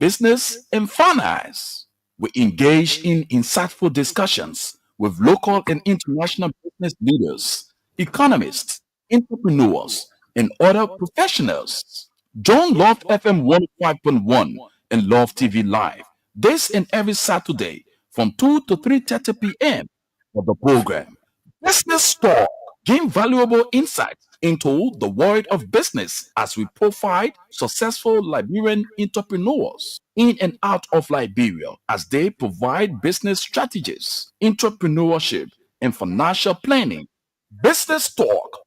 business, and finance. We engage in insightful discussions with local and international business leaders, economists, entrepreneurs, and other professionals. Join Love FM 105.1 and Love TV Live this and every Saturday from 2 to 3:30 p.m. for the program Business Talk. Gain valuable insights into the world of business as we profile successful Liberian entrepreneurs in and out of Liberia as they provide business strategies, entrepreneurship, and financial planning. Business Talk,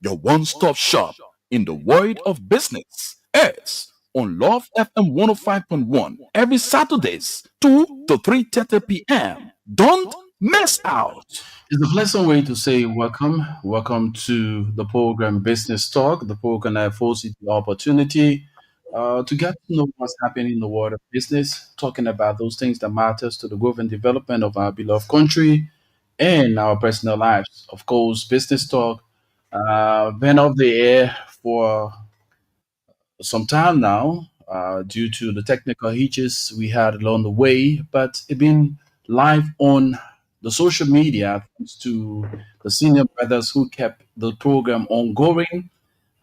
your one stop shop in the world of business. It's on Love FM 105.1 every Saturdays, 2 to 3:30 p.m. Don't miss out. It's a pleasant way to say welcome. Welcome to the program Business Talk, the program that affords you the opportunity to get to know what's happening in the world of business, talking about those things that matters to the growth and development of our beloved country and our personal lives. Of course, Business Talk been off the air for some time now due to the technical hitches we had along the way, but it been live on the social media thanks to the senior brothers who kept the program ongoing.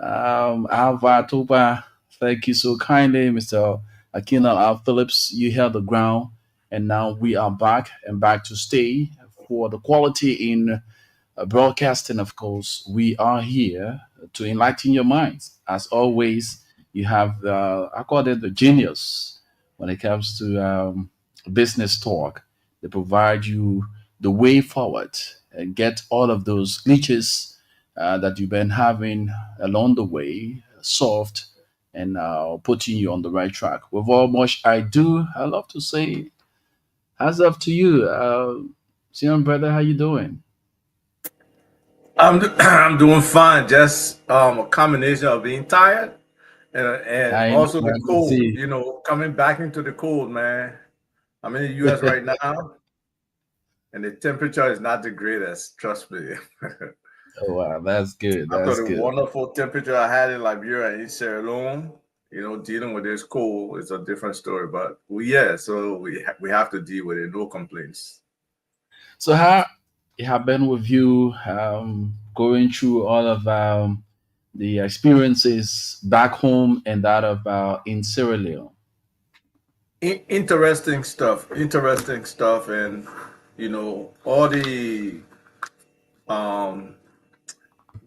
Alva Toba, thank you so kindly, Mr. Akina Al Phillips. You held the ground, and now we are back and back to stay for the quality in broadcasting. Of course, we are here to enlighten your minds. As always, you have, I call it the genius when it comes to business talk. They provide you the way forward and get all of those glitches that you've been having along the way solved and putting you on the right track. With all much I do, I love to say, hats up to you. Sion brother, how you doing? I'm doing fine. Just a combination of being tired and I also know, the I can cold. see. Coming back into the cold, man. I'm in the U.S. right now, and the temperature is not the greatest. Trust me. Oh wow, that's good. After That's the good. wonderful temperature I had in Liberia and in Sierra Leone, dealing with this cold is a different story. But yeah, so we have to deal with it. No complaints. So how it have been with you going through all of the experiences back home and that of in Sierra Leone? Interesting stuff. Interesting stuff, and all the um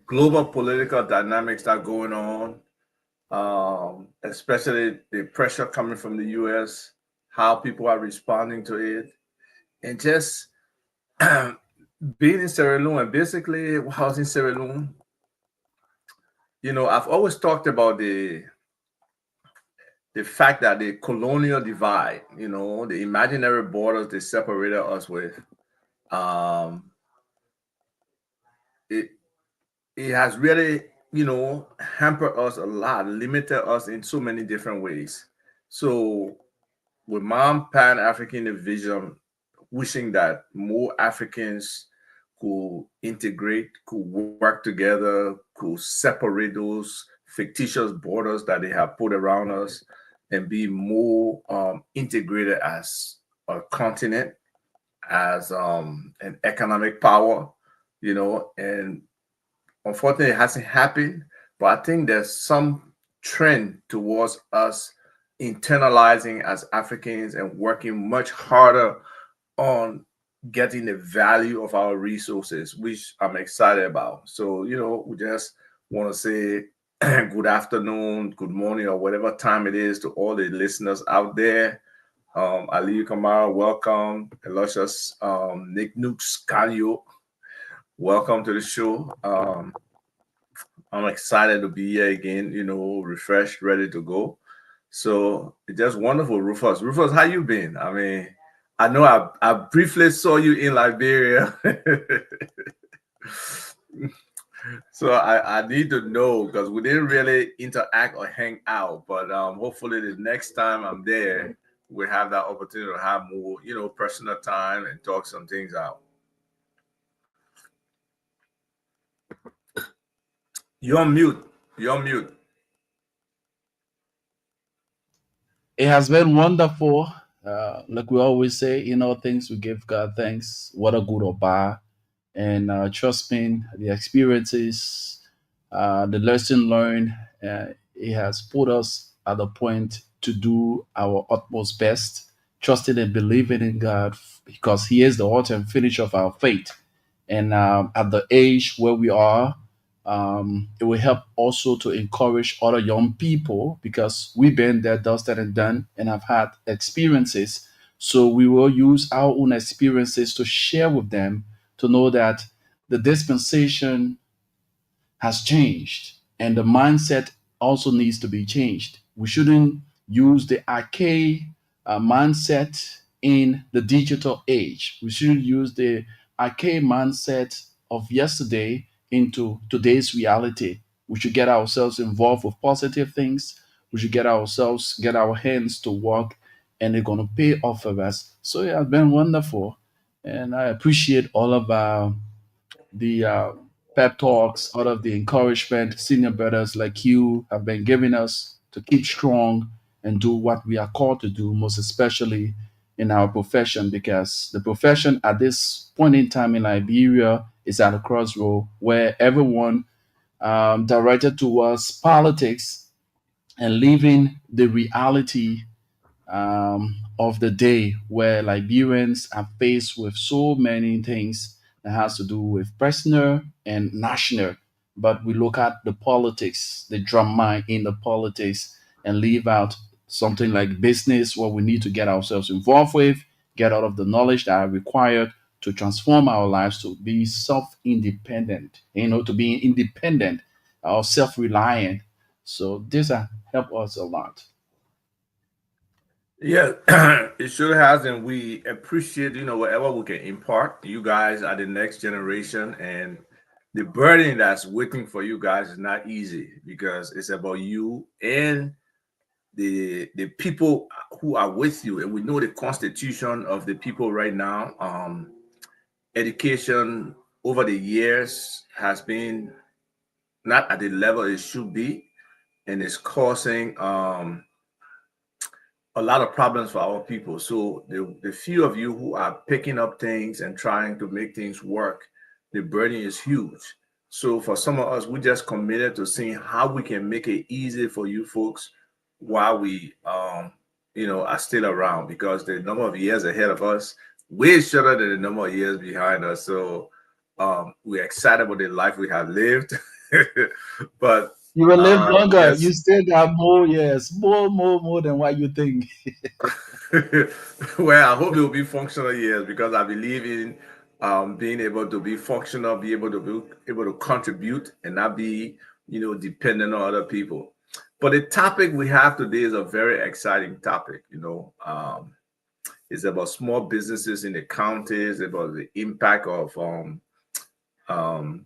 global political dynamics that are going on, especially the pressure coming from the US, how people are responding to it, and just being in Sierra Leone. And basically, while I was in Sierra Leone, I've always talked about the fact that the colonial divide, the imaginary borders they separated us with, um, it it has really, hampered us a lot, limited us in so many different ways. So, with my Pan African vision, wishing that more Africans could integrate, could work together, could separate those fictitious borders that they have put around us and be more integrated as a continent, as an economic power, and unfortunately, it hasn't happened, but I think there's some trend towards us internalizing as Africans and working much harder on getting the value of our resources, which I'm excited about. So, we just want to say good afternoon, good morning, or whatever time it is to all the listeners out there. Ali Kamara, welcome. Eloshus, Nick Nukes, Kanyo, welcome to the show. I'm excited to be here again, refreshed, ready to go. So it's just wonderful, Rufus. Rufus, how you been? I mean, I know I briefly saw you in Liberia. So I need to know because we didn't really interact or hang out. But hopefully the next time I'm there, we have that opportunity to have more, personal time and talk some things out. You're on mute. You're on mute. It has been wonderful. Like we always say, in all things we give God thanks, whether good or bad. And trust me, the experiences, the lesson learned, it has put us at the point to do our utmost best, trusting and believing in God because He is the author and finisher of our faith. And at the age where we are, it will help also to encourage other young people because we've been there, dusted and done, and have had experiences. So we will use our own experiences to share with them to know that the dispensation has changed and the mindset also needs to be changed. We shouldn't use the archaic mindset in the digital age. We shouldn't use the archaic mindset of yesterday into today's reality. We should get ourselves involved with positive things. We should get our hands to work, and they're going to pay off for us. So it has been wonderful. And I appreciate all of the pep talks, all of the encouragement senior brothers like you have been giving us to keep strong and do what we are called to do, most especially in our profession, because the profession at this point in time in Liberia is at a crossroad where everyone directed towards politics and leaving the reality of the day where Liberians are faced with so many things that has to do with personal and national. But we look at the politics, the drama in the politics, and leave out something like business, what we need to get ourselves involved with, get out of the knowledge that are required to transform our lives to be self-independent, to be independent or self-reliant. So this has helped us a lot. Yeah, it sure has, and we appreciate whatever we can impart. You guys are the next generation, and the burden that's waiting for you guys is not easy because it's about you and the people who are with you. And we know the constitution of the people right now. Education over the years has been not at the level it should be, and it's causing a lot of problems for our people. So the few of you who are picking up things and trying to make things work, the burden is huge. So for some of us, we just committed to seeing how we can make it easy for you folks while we are still around, because the number of years ahead of us way shorter than the number of years behind us. So we're excited about the life we have lived. But You will live longer. You just still got more years, more than what you think. well, I hope it will be functional years because I believe in being able to be functional, be able to contribute, and not be dependent on other people. But the topic we have today is a very exciting topic. It's about small businesses in the counties, about the impact of um,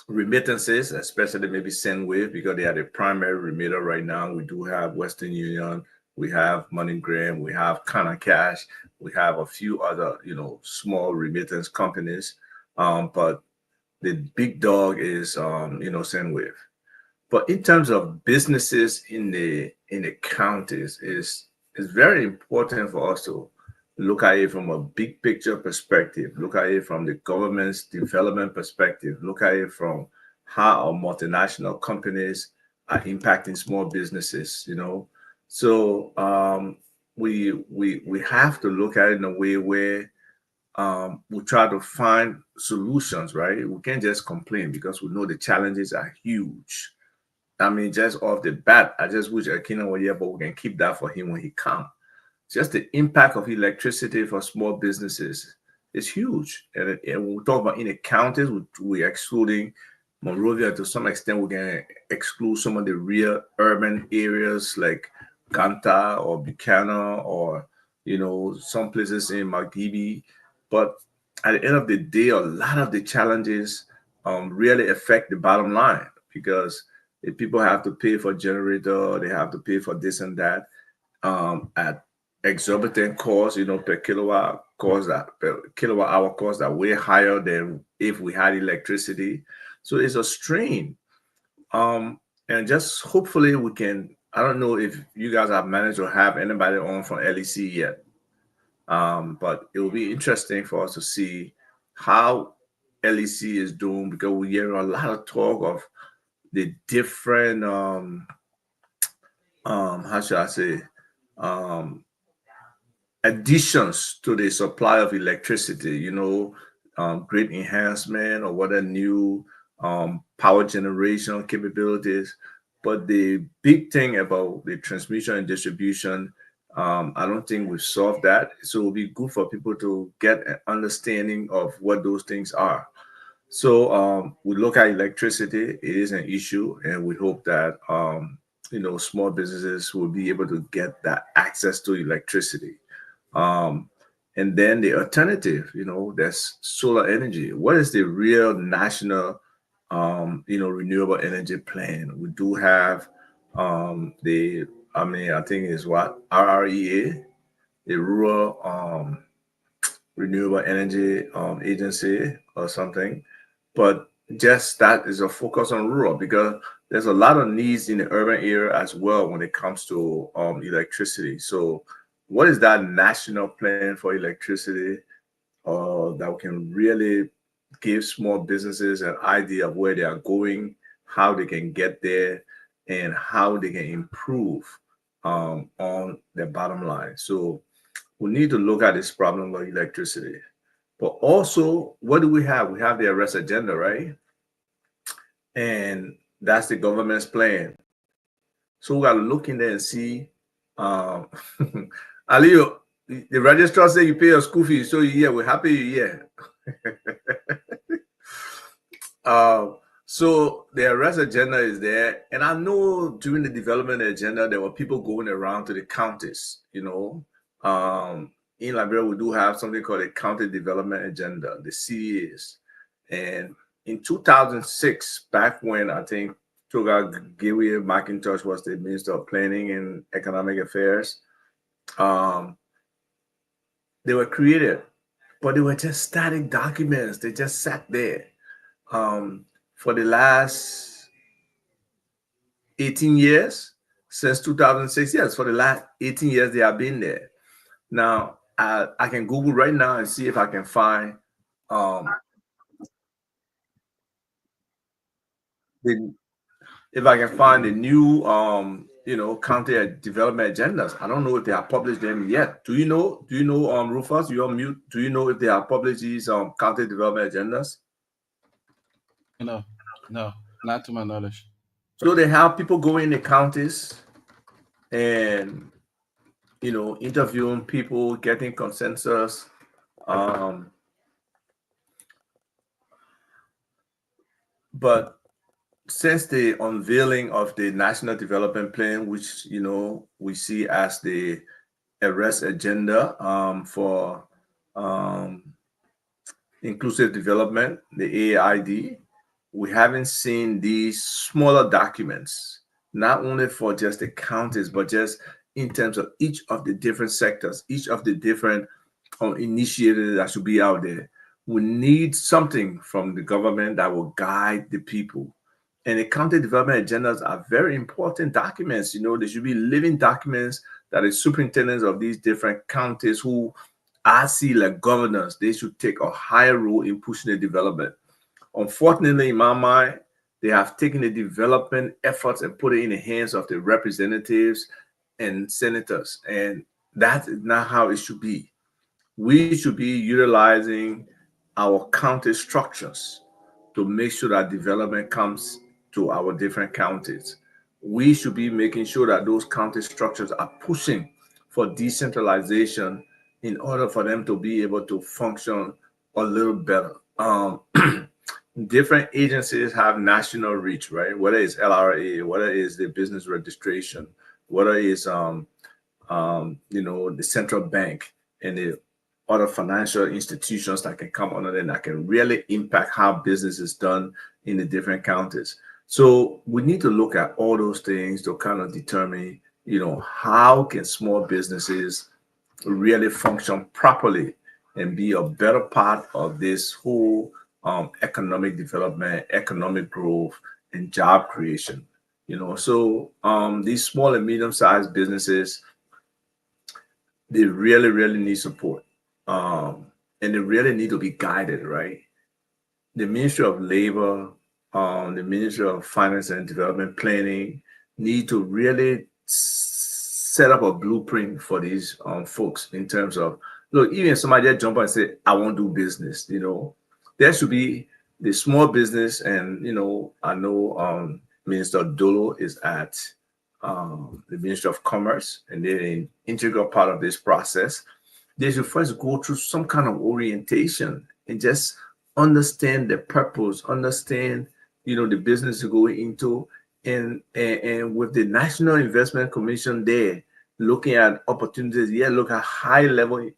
remittances, especially maybe SENDWAVE, because they are the primary remitter right now. We do have Western Union, we have MoneyGram, we have Kana Cash, we have a few other, small remittance companies. But the big dog is, SENDWAVE. But in terms of businesses in the counties, is very important for us to look at it from a big picture perspective, look at it from the government's development perspective, look at it from how our multinational companies are impacting small businesses. So we have to look at it in a way where we try to find solutions, right? We can't just complain because we know the challenges are huge. I mean, just off the bat, I just wish Akina were here, but we can keep that for him when he comes. Just the impact of electricity for small businesses is huge. And when we talk about in the counties, we're excluding Monrovia to some extent. We're going to exclude some of the real urban areas like Ganta or Buchanan or, some places in Magdibi. But at the end of the day, a lot of the challenges really affect the bottom line because if people have to pay for generator, they have to pay for this and that at exorbitant cost, per kilowatt hour cost that way higher than if we had electricity. So it's a strain. And just hopefully we can I don't know if you guys have managed to have anybody on from LEC yet, but it will be interesting for us to see how LEC is doing, because we hear a lot of talk of the different how should I say, um additions to the supply of electricity, great enhancement or what a new power generation capabilities. But the big thing about the transmission and distribution, I don't think we've solved that. So it'll be good for people to get an understanding of what those things are. So we look at electricity, it is an issue, and we hope that small businesses will be able to get that access to electricity. Um, and then the alternative, there's solar energy. What is the real national, renewable energy plan? We do have I think it's what, RREA, the Rural Renewable Energy Agency or something. But just that is a focus on rural, because there's a lot of needs in the urban area as well when it comes to electricity. So what is that national plan for electricity that can really give small businesses an idea of where they are going, how they can get there, and how they can improve on their bottom line? So we need to look at this problem of electricity. But also, what do we have? We have the arrest agenda, right? And that's the government's plan. So we got to look in there and see. Um, Alio, the registrar say you pay your school fees, so yeah, we're happy you're here. So the arrest agenda is there, and I know during the development agenda there were people going around to the counties. In Liberia we do have something called a county development agenda, the CDAs, and in 2006, back when I think Toga Giwi McIntosh was the Minister of Planning and Economic Affairs, they were created, but they were just static documents. They just sat there. For the last 18 years, since 2006, yes, for the last 18 years, they have been there. Now, I can Google right now and see if I can find the new county development agendas. I don't know if they have published them yet. Do you know Rufus, you're on mute? Do you know if they have published these county development agendas? No, no, not to my knowledge. So they have people going in the counties and interviewing people, getting consensus. But since the unveiling of the National Development Plan, which we see as the arrest agenda for inclusive development, the AID, we haven't seen these smaller documents, not only for just the counties, but just in terms of each of the different sectors, each of the different initiatives that should be out there. We need something from the government that will guide the people. And the county development agendas are very important documents. They should be living documents that the superintendents of these different counties, who I see like governors, they should take a higher role in pushing the development. Unfortunately, in my mind, they have taken the development efforts and put it in the hands of the representatives and senators. And that is not how it should be. We should be utilizing our county structures to make sure that development comes to our different counties. We should be making sure that those county structures are pushing for decentralization in order for them to be able to function a little better. Different agencies have national reach, right? Whether it's LRA, whether it's the business registration, whether it's the central bank and the other financial institutions that can come under them, that can really impact how business is done in the different counties. So we need to look at all those things to kind of determine, how can small businesses really function properly and be a better part of this whole economic development, economic growth, and job creation. So these small and medium-sized businesses, they really, really need support. And they really need to be guided, right? The Ministry of Labor, the Ministry of Finance and Development Planning need to really set up a blueprint for these folks in terms of, look, even if somebody just jump and say, I won't do business, there should be the small business. And, I know Minister Dolo is at the Ministry of Commerce, and they're an integral part of this process. They should first go through some kind of orientation and just understand the purpose, understand, the business to go into. And with the National Investment Commission there looking at opportunities, look at high level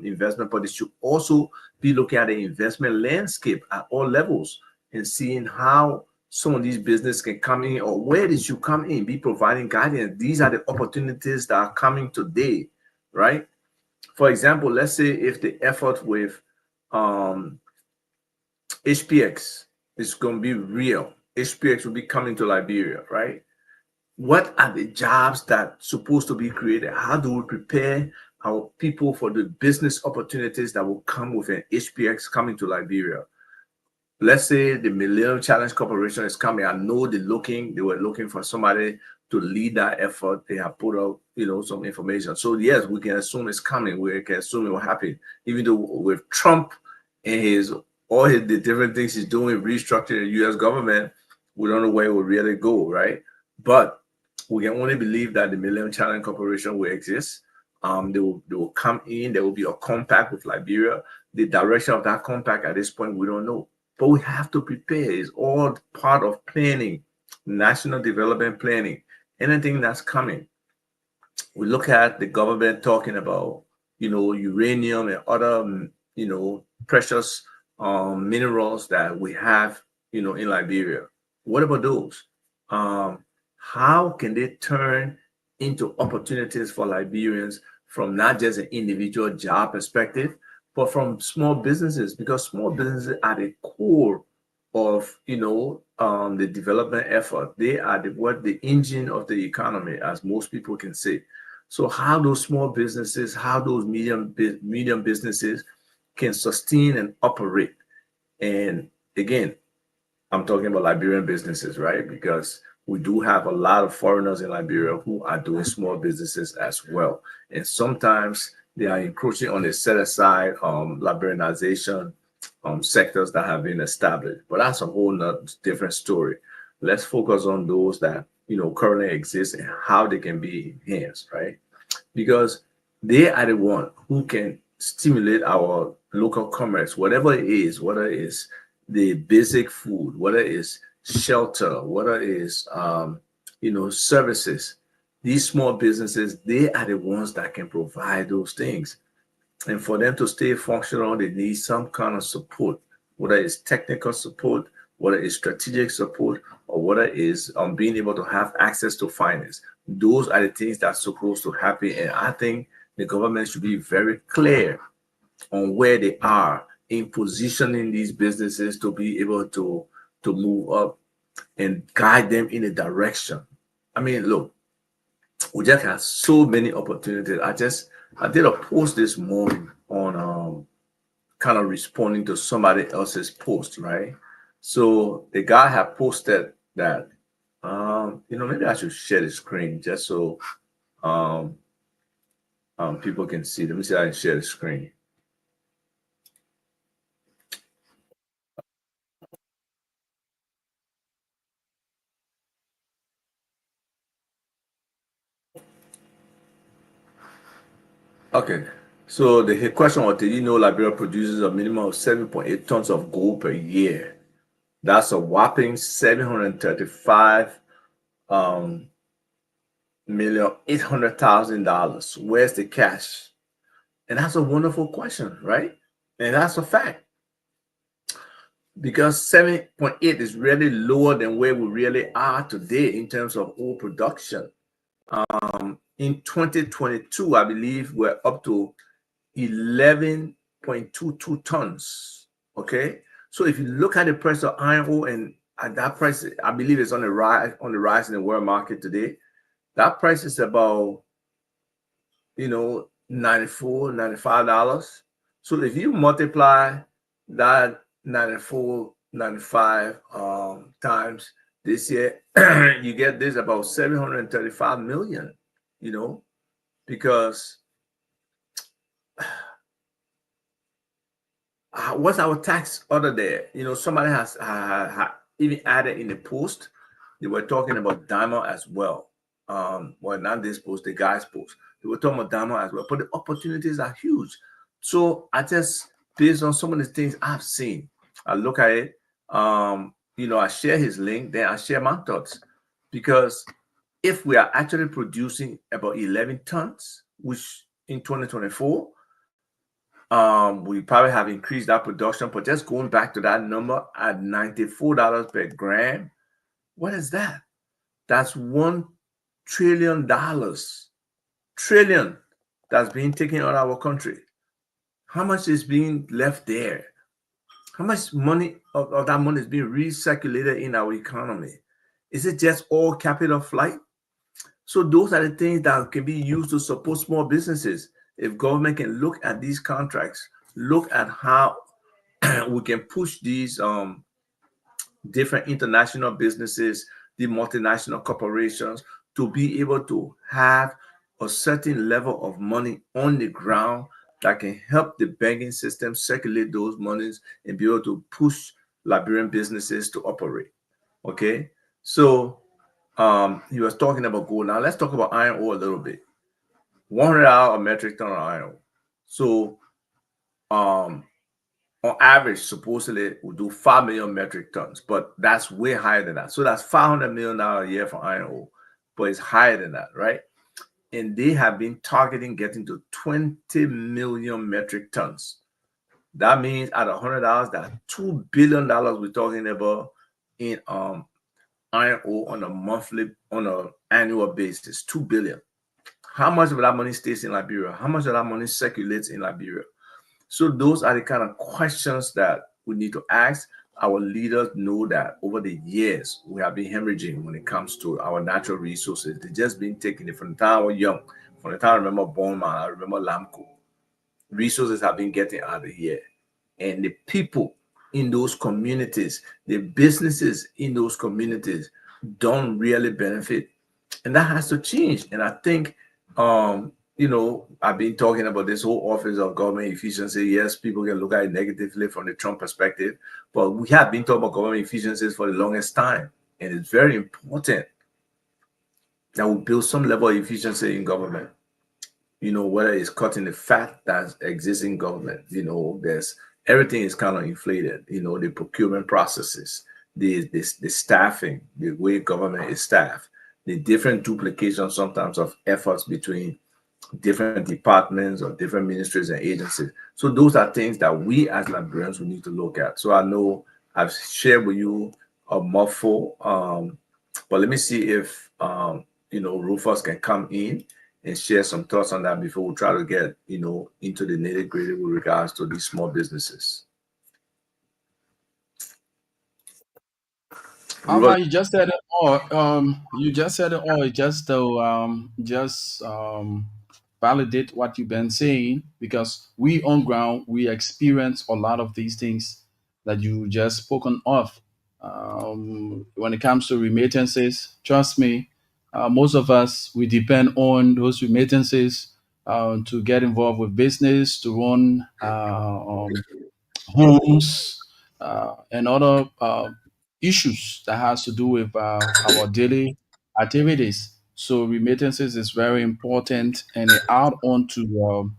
investment, but they should also be looking at the investment landscape at all levels and seeing how some of these businesses can come in, or where they should come in, be providing guidance. These are the opportunities that are coming today, right? For example, let's say if the effort with HPX is going to be real, HPX will be coming to Liberia, right? What are the jobs that supposed to be created? How do we prepare our people for the business opportunities that will come with an HPX coming to Liberia? Let's say the Millennium Challenge Corporation is coming. I know they were looking for somebody to lead that effort. They have put out, some information. So yes, we can assume it's coming. We can assume it will happen. Even though with Trump and the different things he's doing, restructuring the U.S. government, we don't know where it will really go, right? But we can only believe that the Millennium Challenge Corporation will exist. They will come in. There will be a compact with Liberia. The direction of that compact at this point, we don't know. But we have to prepare. It's all part of planning, national development planning, anything that's coming. We look at the government talking about, uranium and other, precious minerals that we have, in Liberia. What about those? How can they turn into opportunities for Liberians from not just an individual job perspective, but from small businesses? Because small businesses are the core of the development effort. They are the engine of the economy, as most people can say. So how those small businesses, how those medium businesses can sustain and operate. And again, I'm talking about Liberian businesses, right? Because we do have a lot of foreigners in Liberia who are doing small businesses as well. And sometimes they are encroaching on the set aside Liberianization sectors that have been established. But that's a whole different story. Let's focus on those that currently exist and how they can be enhanced, right? Because they are the one who can stimulate our local commerce, whatever it is, whether it's the basic food, whether it's shelter, whether it's services. These small businesses, they are the ones that can provide those things. And for them to stay functional, they need some kind of support, whether it's technical support, whether it's strategic support, or whether it's being able to have access to finance. Those are the things that's supposed to happen. And I think the government should be very clear on where they are in positioning these businesses to be able to move up and guide them in a direction. I mean, look, we just have so many opportunities. I did a post this morning on kind of responding to somebody else's post, right? So the guy had posted that maybe I should share the screen just so people can see. Let me see how I can share the screen. Okay, so the question was, did you know Liberia produces a minimum of 7.8 tons of gold per year? That's a whopping $735 million $800,000. Where's the cash? And that's a wonderful question, right? And that's a fact. Because 7.8 is really lower than where we really are today in terms of oil production. In 2022, I believe we're up to 11.22 tons. Okay, so if you look at the price of iron ore and And that price, I believe, is on the rise in the world market today. That price is about, 94, $95. So if you multiply that 94, 95 times this year, you get this about 735 million, you know, because what's our tax order there? Somebody has even added in the post, they were talking about diamond as well. Well, not this post, the guy's post. They were talking about diamond as well, but the opportunities are huge. So I just, based on some of the things I've seen, I look at it. I share his link, then I share my thoughts, because if we are actually producing about 11 tons, which in 2024, we probably have increased our production, but just going back to that number at $94 per gram, what is that? That's $1 trillion, trillion that's being taken out of our country. How much is being left there? How much money of that money is being recirculated in our economy? Is it just all capital flight? So those are the things that can be used to support small businesses. If government can look at these contracts, look at how we can push these different international businesses, the multinational corporations, to be able to have a certain level of money on the ground that can help the banking system circulate those monies and be able to push Liberian businesses to operate. Okay, so he was talking about gold. Now let's talk about iron ore a little bit. $100 a metric ton of iron ore. So on average, supposedly we'll do 5 million metric tons, but that's way higher than that. So that's $500 million a year for iron ore, but it's higher than that, right? And they have been targeting getting to 20 million metric tons. That means at $100, that's $2 billion we're talking about in iron ore on an annual basis. 2 billion. How much of that money stays in Liberia? How much of that money circulates in Liberia? So those are the kind of questions that we need to ask. Our leaders know that over the years, we have been hemorrhaging when it comes to our natural resources. They've just been taking it from the time I was young. From the time I remember Bowman, I remember Lamco. Resources have been getting out of here. And the people in those communities, the businesses in those communities don't really benefit. And that has to change. And I think I've been talking about this whole office of government efficiency. Yes, people can look at it negatively from the Trump perspective, but we have been talking about government efficiencies for the longest time. And it's very important that we build some level of efficiency in government. Whether it's cutting the fat that exists in government, there's everything is kind of inflated, the procurement processes, the staffing, the way government is staffed, the different duplication sometimes of efforts between different departments or different ministries and agencies. So those are things that we as Liberians will need to look at. So I know I've shared with you a mouthful, but let me see if Rufus can come in and share some thoughts on that before we try to get into the nitty-gritty with regards to these small businesses. Alva, you just said it all. You just said it all. Just to validate what you've been saying, because we on ground we experience a lot of these things that you just spoken of. When it comes to remittances, trust me, most of us we depend on those remittances to get involved with business, to run homes, and other issues that has to do with our daily activities. So remittances is very important and it add on to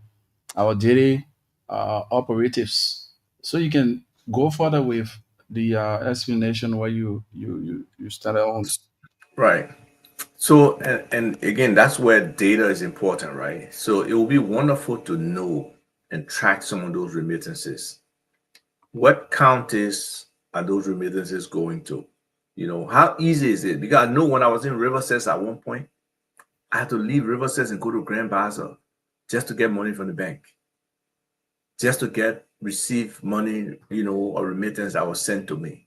our daily operatives. So you can go further with the explanation where you started on. Right. So, and again, that's where data is important, right? So it will be wonderful to know and track some of those remittances. What counties are those remittances going to? How easy is it? Because I know when I was in Riverside at one point, I had to leave Riverside and go to Grand Bazaar just to get money from the bank, just to receive money, or remittance that was sent to me.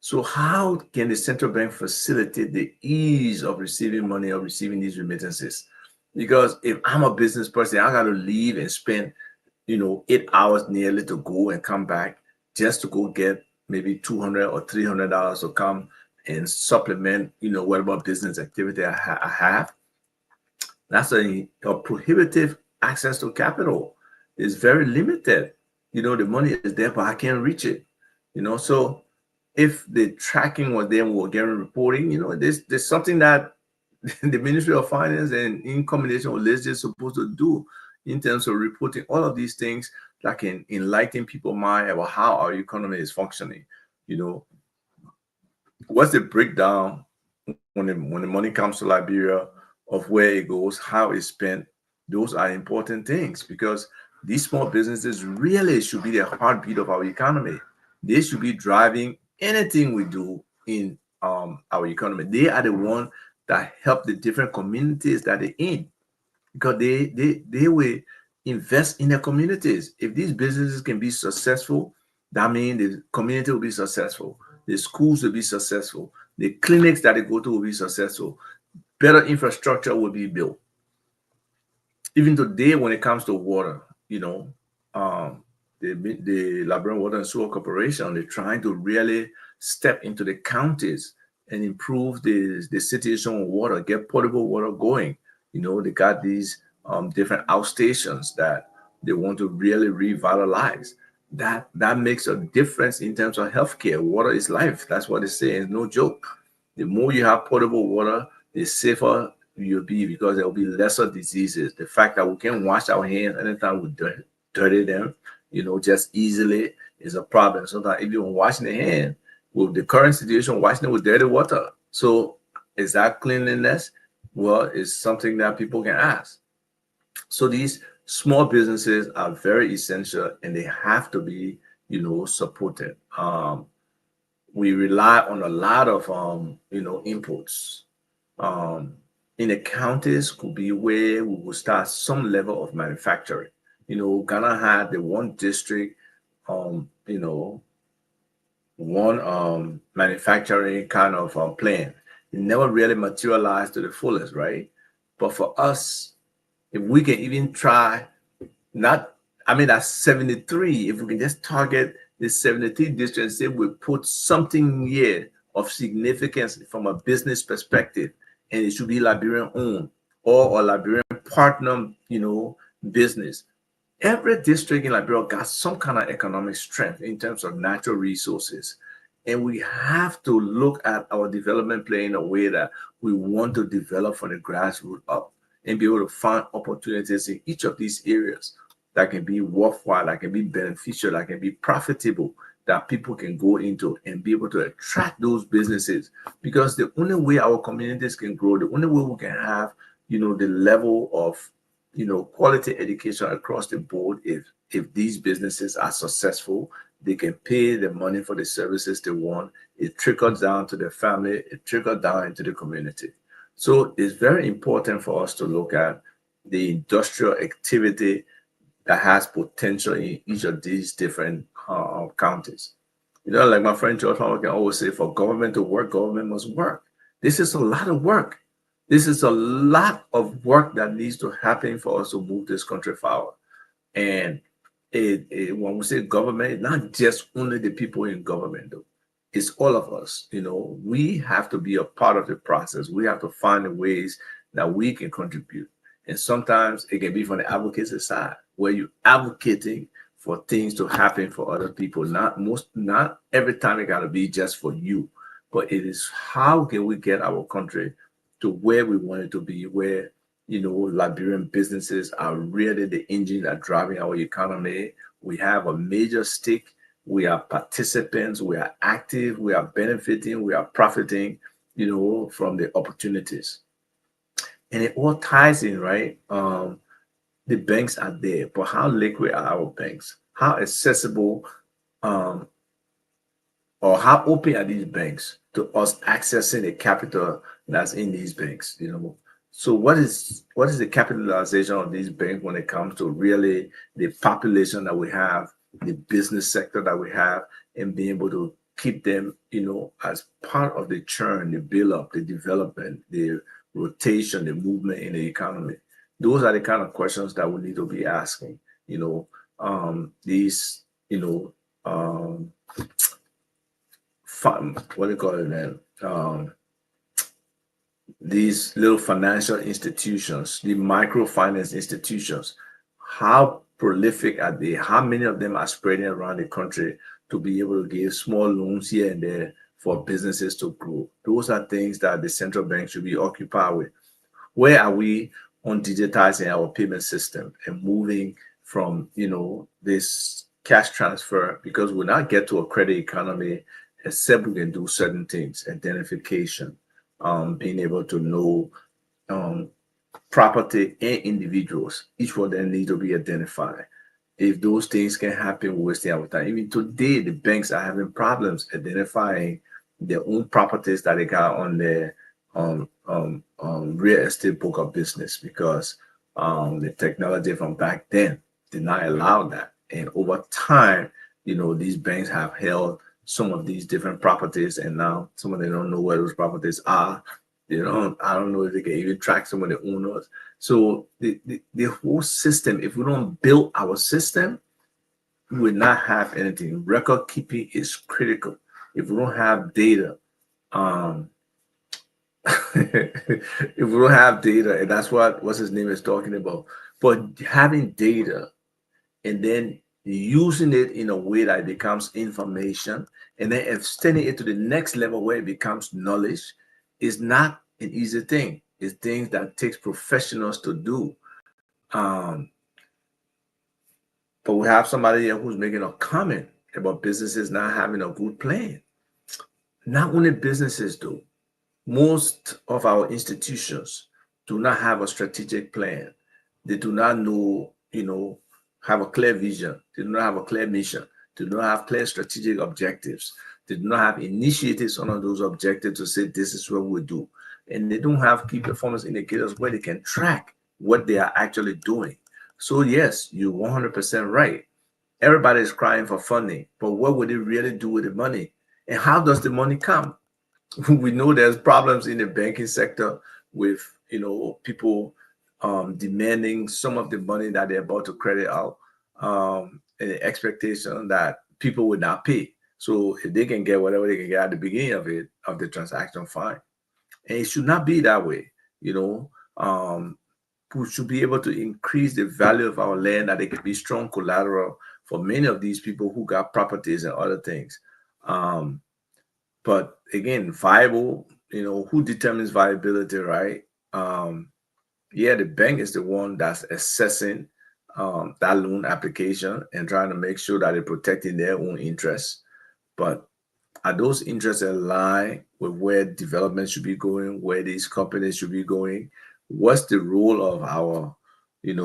So how can the central bank facilitate the ease of receiving money or receiving these remittances? Because if I'm a business person, I got to leave and spend, 8 hours nearly to go and come back just to go get maybe $200 or $300 to come and supplement, whatever business activity I have. That's a prohibitive access to capital. It's very limited. The money is there, but I can't reach it. So if the tracking was there, we were getting reporting, there's something that the Ministry of Finance and in combination with Liz is supposed to do in terms of reporting all of these things that can enlighten people's mind about how our economy is functioning. What's the breakdown when the money comes to Liberia of where it goes, how it's spent? Those are important things because these small businesses really should be the heartbeat of our economy. They should be driving anything we do in our economy. They are the one that help the different communities that they're in because they will invest in their communities. If these businesses can be successful, that means the community will be successful. The schools will be successful. The clinics that they go to will be successful. Better infrastructure will be built. Even today, when it comes to water, the Liberian Water and Sewer Corporation, they're trying to really step into the counties and improve the situation with water, get potable water going. They got these different outstations that they want to really revitalize. That makes a difference in terms of healthcare. Water is life. That's what they say. It's no joke. The more you have potable water, the safer you'll be because there will be lesser diseases. The fact that we can wash our hands anytime we dirty them, just easily is a problem. Sometimes even washing the hand with the current situation, washing it with dirty water. So is that cleanliness? Well, it's something that people can ask. So these small businesses are very essential and they have to be, supported. We rely on a lot of, inputs. In the counties could be where we will start some level of manufacturing. Ghana had the one district, one manufacturing kind of plan. It never really materialized to the fullest, right? But for us, if we can even try, that's 73. If we can just target the 73 districts and say we put something here of significance from a business perspective, and it should be Liberian owned or a Liberian partner, business. Every district in Liberia got some kind of economic strength in terms of natural resources. And we have to look at our development plan in a way that we want to develop from the grassroots up and be able to find opportunities in each of these areas that can be worthwhile, that can be beneficial, that can be profitable, that people can go into and be able to attract those businesses. Because the only way our communities can grow, the only way we can have, the level of, quality education across the board, if these businesses are successful, they can pay the money for the services they want. It trickles down to the family, it trickles down into the community. So it's very important for us to look at the industrial activity that has potential in each of these different counties. Like my friend George Palmer can always say, for government to work, government must work. This is a lot of work. This is a lot of work that needs to happen for us to move this country forward. And when we say government, it's not just only the people in government, though. It's all of us. We have to be a part of the process. We have to find the ways that we can contribute. And sometimes it can be from the advocacy side, where you're advocating for things to happen for other people. Not every time it gotta be just for you, but it is how can we get our country to where we want it to be, where Liberian businesses are really the engine that driving our economy. We have a major stake. We are participants. We are active. We are benefiting. We are profiting, from the opportunities. And it all ties in, right? The banks are there, but how liquid are our banks? How accessible or how open are these banks to us accessing the capital that's in these banks? So what is the capitalization of these banks when it comes to really the population that we have, the business sector that we have, and being able to keep them, as part of the churn, the build up, the development, the rotation, the movement in the economy? Those are the kind of questions that we need to be asking. These, um, what do you call it, man? These little financial institutions, the microfinance institutions, how prolific are they? How many of them are spreading around the country to be able to give small loans here and there for businesses to grow? Those are things that the central bank should be occupied with. Where are we on digitizing our payment system and moving from, this cash transfer? Because we'll not get to a credit economy except we can do certain things, identification, being able to know property and individuals. Each one of them need to be identified. If those things can happen, we're wasting our time. Even today, the banks are having problems identifying their own properties that they got on their real estate book of business, because the technology from back then did not allow that. And over time, these banks have held some of these different properties, and now some of them don't know where those properties are. I don't know if they can even track some of the owners. So the whole system, if we don't build our system, we will not have anything. Record keeping is critical. If we don't have data, if we don't have data, and that's what's his name is talking about. But having data and then using it in a way that it becomes information, and then extending it to the next level where it becomes knowledge, is not an easy thing. It's things that takes professionals to do. Um, but we have somebody here who's making a comment about businesses not having a good plan. Not only businesses do. Most of our institutions do not have a strategic plan. They do not know, have a clear vision. They do not have a clear mission. They do not have clear strategic objectives. They do not have initiatives on those objectives to say this is what we do. And they don't have key performance indicators where they can track what they are actually doing. So yes, you're 100% right. Everybody is crying for funding, but what would they really do with the money? And how does the money come? We know there's problems in the banking sector with, people demanding some of the money that they're about to credit out, and the expectation that people would not pay. So if they can get whatever they can get at the beginning of the transaction, fine. And it should not be that way. We should be able to increase the value of our land, that it can be strong collateral for many of these people who got properties and other things. But again, viable, who determines viability, right? The bank is the one that's assessing that loan application and trying to make sure that they're protecting their own interests. But are those interests aligned with where development should be going, where these companies should be going? What's the role of our,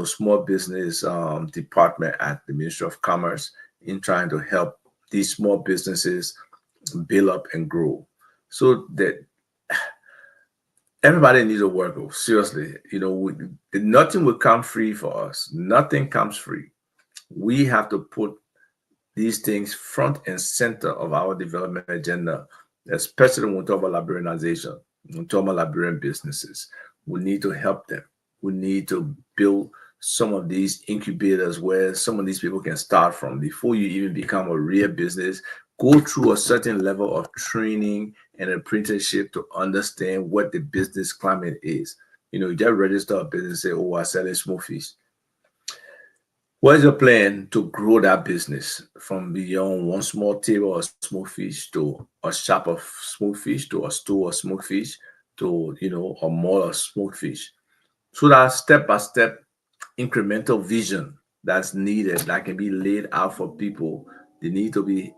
small business department at the Ministry of Commerce in trying to help these small businesses build up and grow? So that everybody needs to work. Seriously, nothing will come free for us. Nothing comes free. We have to put these things front and center of our development agenda, especially when we talk about liberalization, when we talk about Liberian businesses. We need to help them. We need to build some of these incubators where some of these people can start from before you even become a real business. Go through a certain level of training and apprenticeship to understand what the business climate is. You just register a business, say, oh, I sell a small fish. What is your plan to grow that business from beyond one small table of small fish to a shop of small fish to a store of small fish to, a mall of small fish? So that step-by-step incremental vision that's needed, that can be laid out for people, they need to be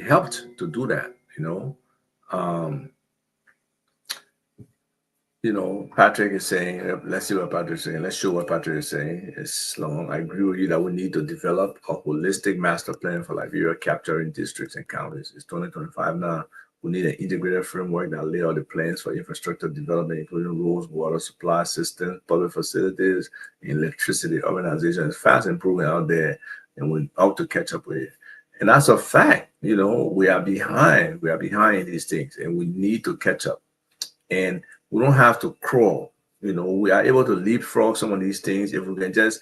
helped to do that. Um, Patrick is saying, let's see what Patrick is saying. Let's show what Patrick is saying. It's long. I agree with you that we need to develop a holistic master plan for Liberia capturing districts and counties. It's 2025 now. We need an integrated framework that lay out the plans for infrastructure development, including roads, water supply systems, public facilities, electricity. Organization is fast improving out there, and we're out to catch up with it. And that's a fact. We are behind. We are behind these things, and we need to catch up. And we don't have to crawl. We are able to leapfrog some of these things if we can just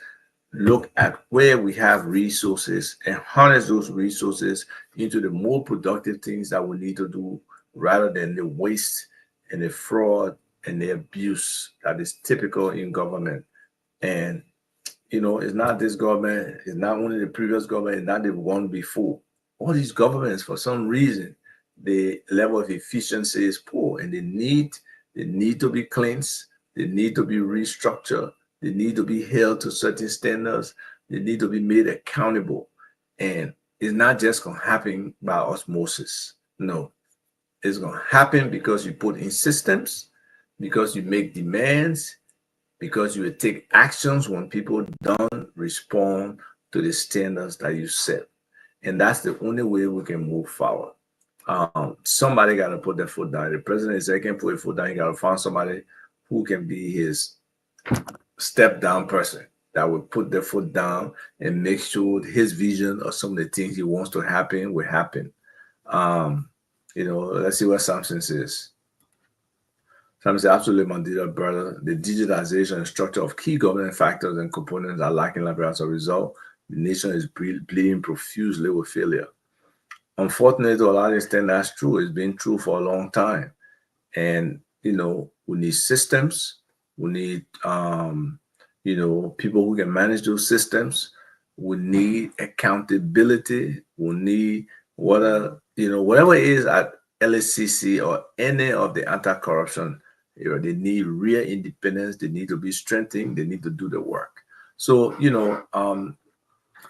look at where we have resources and harness those resources into the more productive things that we need to do rather than the waste and the fraud and the abuse that is typical in government. And it's not this government, it's not only the previous government, it's not the one before. All these governments, for some reason, the level of efficiency is poor, and they need to be cleansed, they need to be restructured, they need to be held to certain standards, they need to be made accountable. And it's not just gonna happen by osmosis. No, it's gonna happen because you put in systems, because you make demands, because you will take actions when people don't respond to the standards that you set. And that's the only way we can move forward. Somebody got to put their foot down. The president is can put his foot down. He got to find somebody who can be his step down person that will put their foot down and make sure his vision or some of the things he wants to happen will happen. Let's see what Samson says. Samson says, absolutely, my dear brother. The digitalization and structure of key governance factors and components are lacking Liberia. As a result, the nation is bleeding profusely with failure. Unfortunately, to a large extent, that's true. It's been true for a long time. And, we need systems. We need, people who can manage those systems. We need accountability. We need whatever it is at LSCC or any of the anti-corruption. They need real independence. They need to be strengthened. They need to do the work. So,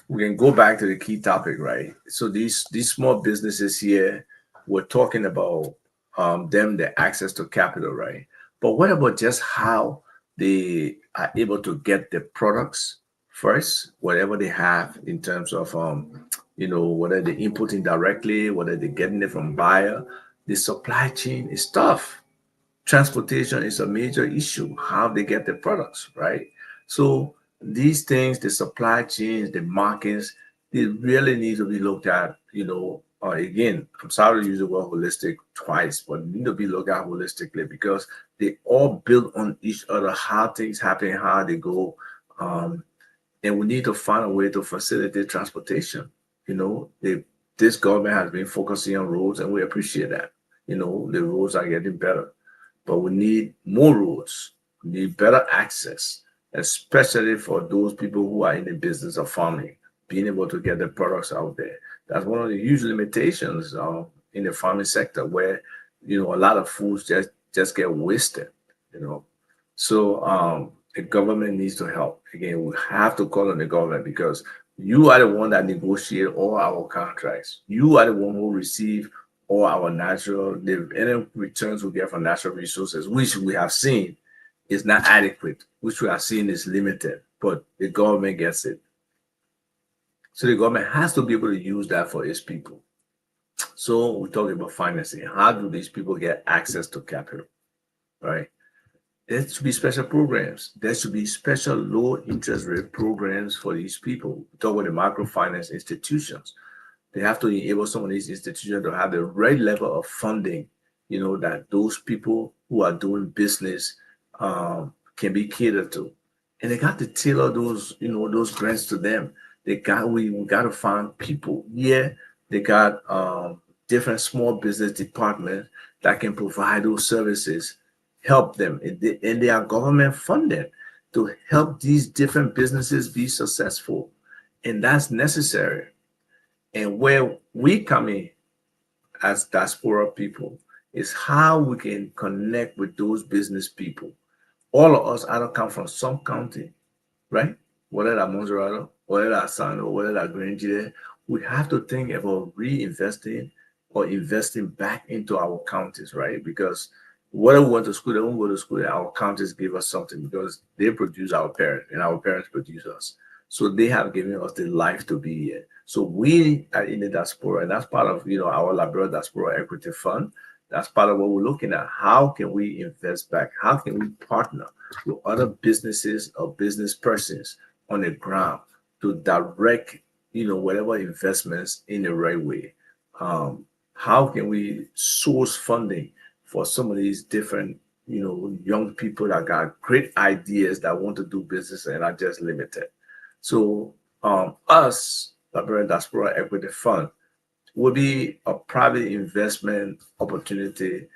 we can go back to the key topic, right? So these small businesses here, we're talking about them, the access to capital, right? But what about just how they are able to get the products first, whatever they have in terms of, whether they're inputting directly, whether they're getting it from buyer. The supply chain is tough. Transportation is a major issue, how they get the products, right? So these things, the supply chains, the markets, they really need to be looked at, again, I'm sorry to use the word holistic twice, but need to be looked at holistically because they all build on each other, how things happen, how they go. And we need to find a way to facilitate transportation. This government has been focusing on roads, and we appreciate that. The roads are getting better, but we need more roads. We need better access, especially for those people who are in the business of farming, being able to get the products out there. That's one of the huge limitations in the farming sector, where a lot of foods just get wasted. So the government needs to help. Again, we have to call on the government because you are the one that negotiate all our contracts. You are the one who receive all our any returns we get from natural resources, which we have seen is not adequate, which we are seeing is limited, but the government gets it. So the government has to be able to use that for its people. So we're talking about financing. How do these people get access to capital, right? There should be special programs. There should be special low interest rate programs for these people. We talk about the microfinance institutions. They have to enable some of these institutions to have the right level of funding, that those people who are doing business can be catered to. And they got to tailor those, those grants to them. We got to find people. Yeah, they got different small business departments that can provide those services, help them. And they are government funded to help these different businesses be successful. And that's necessary. And where we come in as diaspora people is how we can connect with those business people. All of us either come from some county, right? Whether that's Monserrato, whether that's Sano, whether that's Grangere, we have to think about reinvesting or investing back into our counties, right? Because whether we went to school, they won't go to school, our counties give us something because they produce our parents and our parents produce us. So they have given us the life to be here. So we are in the diaspora, and that's part of our Liberia Diaspora Equity Fund. That's part of what we're looking at. How can we invest back? How can we partner with other businesses or business persons on the ground to direct whatever investments in the right way. How can we source funding for some of these different, young people that got great ideas that want to do business and are just limited? So, us, Liberian Diaspora Equity Fund, will be a private investment opportunity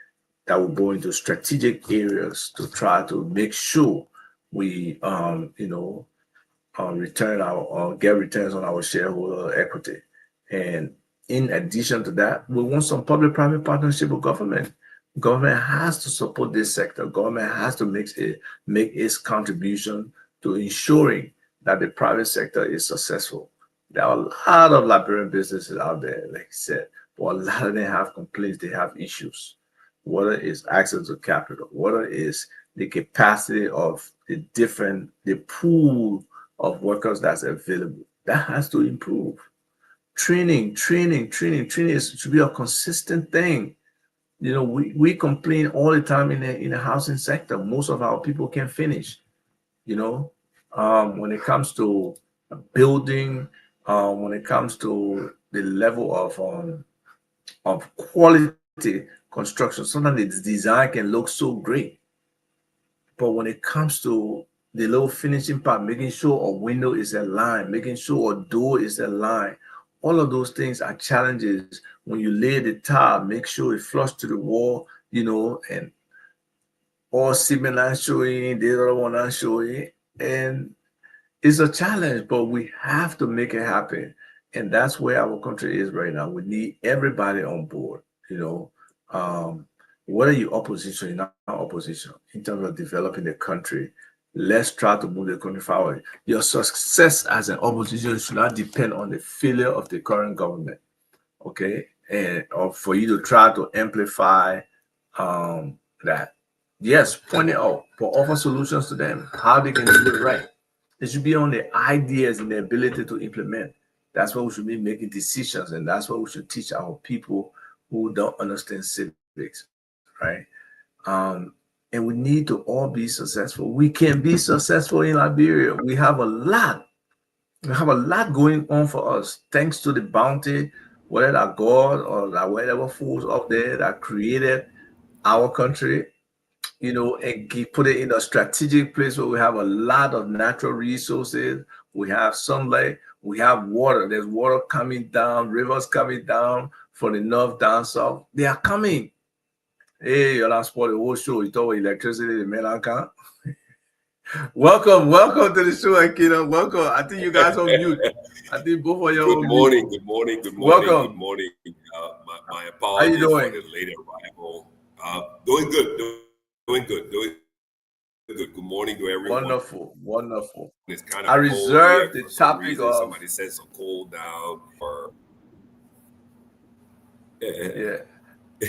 that will go into strategic areas to try to make sure we, return our or get returns on our shareholder equity. And in addition to that, we want some public-private partnership with government. Government has to support this sector. Government has to make its contribution to ensuring that the private sector is successful. There are a lot of Liberian businesses out there, like I said, but a lot of them have complaints, they have issues. Whether it's access to capital, whether it's the capacity of the pool of workers that's available. That has to improve. Training should be a consistent thing. We complain all the time in the housing sector. Most of our people can't finish. When it comes to building, when it comes to the level of quality construction, sometimes the design can look so great, but when it comes to the little finishing part, making sure a window is aligned, making sure a door is aligned, all of those things are challenges. When you lay the tile, make sure it flush to the wall, and all cement not showing, the other one not showing. And it's a challenge, but we have to make it happen. And that's where our country is right now. We need everybody on board, whether you're opposition, you're not opposition, in terms of developing the country. Let's try to move the country forward. Your success as an opposition should not depend on the failure of the current government, okay? And or for you to try to amplify that. Yes, point it out, but offer solutions to them, how they can do it right. It should be on the ideas and the ability to implement. That's what we should be making decisions, and that's what we should teach our people who don't understand civics, right? And we need to all be successful. We can be successful in Liberia. We have a lot. We have a lot going on for us, thanks to the bounty, whether that God or that whatever force out there that created our country, and put it in a strategic place where we have a lot of natural resources. We have sunlight, we have water. There's water coming down, rivers coming down from the north down south. They are coming. Hey, you're not spoiling the whole show. You talk about electricity, the man account. Welcome to the show, Akina. Welcome. I think you guys are mute. I think both of you are mute. Good morning. Welcome. Good morning. My How you apologies doing? for the late arrival. Doing good. Good morning to everyone. Wonderful. It's kind I of reserved the for some topic reason. of Somebody said some cool down or yeah.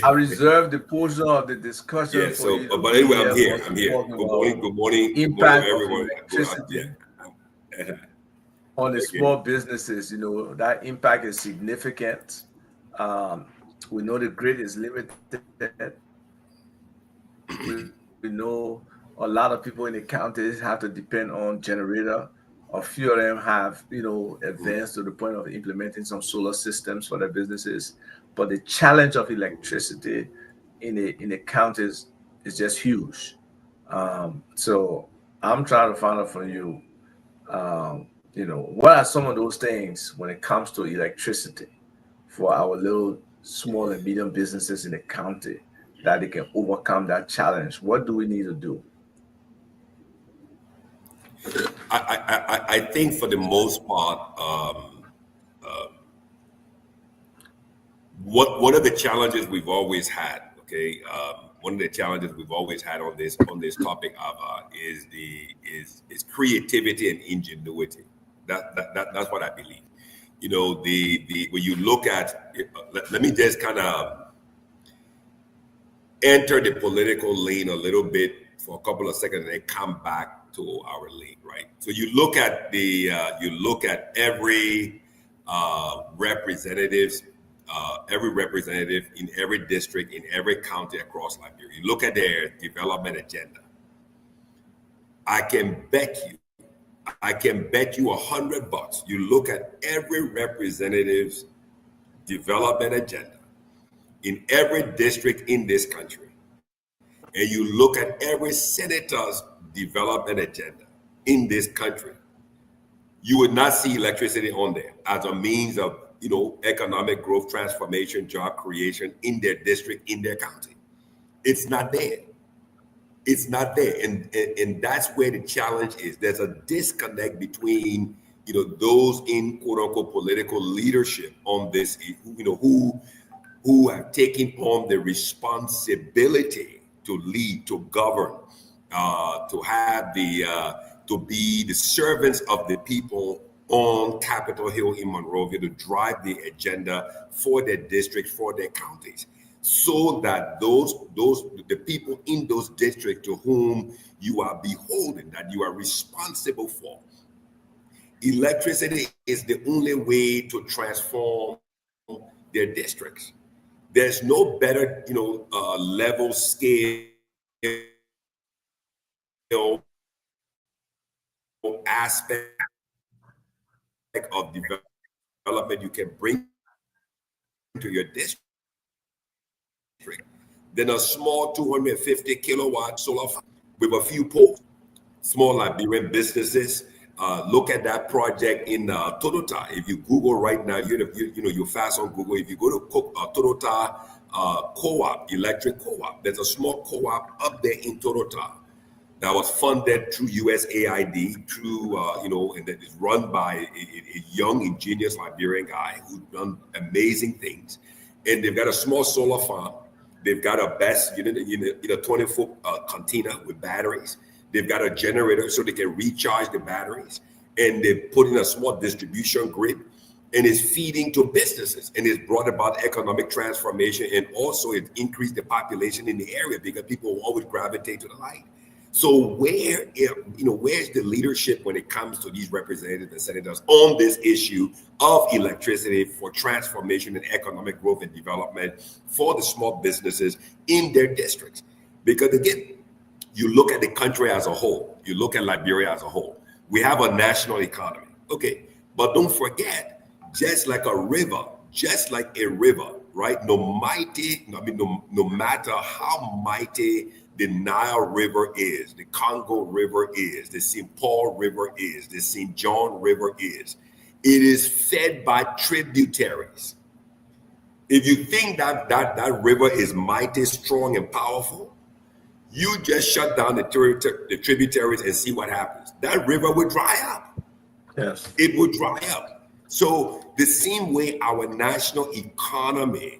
I reserved the portion of the discussion yeah. for So, you to but be anyway, here I'm here. for I'm here. talking Good about morning, impact of everyone. electricity Yeah. on the Okay. small businesses. That impact is significant. We know the grid is limited. We know a lot of people in the counties have to depend on generator. A few of them have, advanced to the point of implementing some solar systems for their businesses. But the challenge of electricity in the counties is just huge. So I'm trying to find out from you, what are some of those things when it comes to electricity for our little small and medium businesses in the county that they can overcome that challenge? What do we need to do? I think for the most part, one of the challenges we've always had, okay, one of the challenges we've always had on this topic is creativity and ingenuity. That's what I believe. The when you look at let me just kind of enter the political lane a little bit for a couple of seconds and then come back to our lane, right? So you look at every representative in every district, in every county across Liberia. You look at their development agenda. I can bet you I can bet you $100. You look at every representative's development agenda in every district in this country, and you look at every senator's development agenda in this country, you would not see electricity on there as a means of, economic growth, transformation, job creation in their district, in their county. It's not there. It's not there. And that's where the challenge is. There's a disconnect between, those in quote unquote political leadership on this, who have taken on the responsibility to lead, to govern, to have to be the servants of the people on Capitol Hill in Monrovia, to drive the agenda for their districts, for their counties, so that the people in those districts to whom you are beholden, that you are responsible for. Electricity is the only way to transform their districts. There's no better, level scale aspect of development you can bring to your district than a small 250 kilowatt solar farm with a few poles. Small Liberian businesses. Look at that project in Totota. If you Google right now, you're fast on Google. If you go to Totota co-op, electric co-op, there's a small co-op up there in Totota that was funded through USAID, and that is run by a young, ingenious Liberian guy who's done amazing things. And they've got a small solar farm. They've got a 20-foot container with batteries. They've got a generator so they can recharge the batteries. And they put in a small distribution grid, and it's feeding to businesses. And it's brought about economic transformation, and also it increased the population in the area because people will always gravitate to the light. So where's the leadership when it comes to these representatives and senators on this issue of electricity for transformation and economic growth and development for the small businesses in their districts? Because again, you look at the country as a whole, you look at Liberia as a whole, we have a national economy, okay? But don't forget, just like a river, right? No matter how mighty the Nile River is, the Congo River is, the St. Paul River is, the St. John River is, it is fed by tributaries. If you think that river is mighty, strong, and powerful, you just shut down the tributaries and see what happens. That river will dry up. Yes. It will dry up. So the same way our national economy,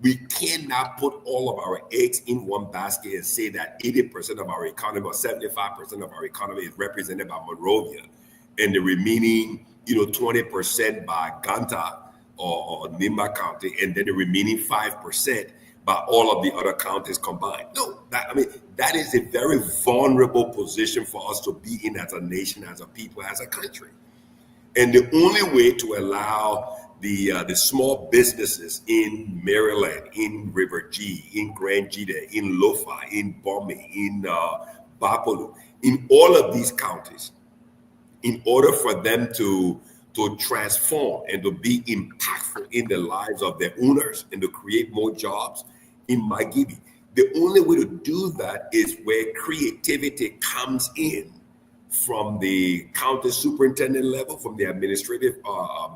we cannot put all of our eggs in one basket and say that 80% of our economy or 75% of our economy is represented by Monrovia, and the remaining, 20% by Ganta or Nimba County, and then the remaining 5% by all of the other counties combined. No, that is a very vulnerable position for us to be in as a nation, as a people, as a country. And the only way to allow the small businesses in Maryland, in River G, in Grand Jide, in Lofa, in Bomi, in Bapolu, in all of these counties, in order for them to transform and to be impactful in the lives of their owners and to create more jobs in Magibi, the only way to do that is where creativity comes in from the county superintendent level, from the administrative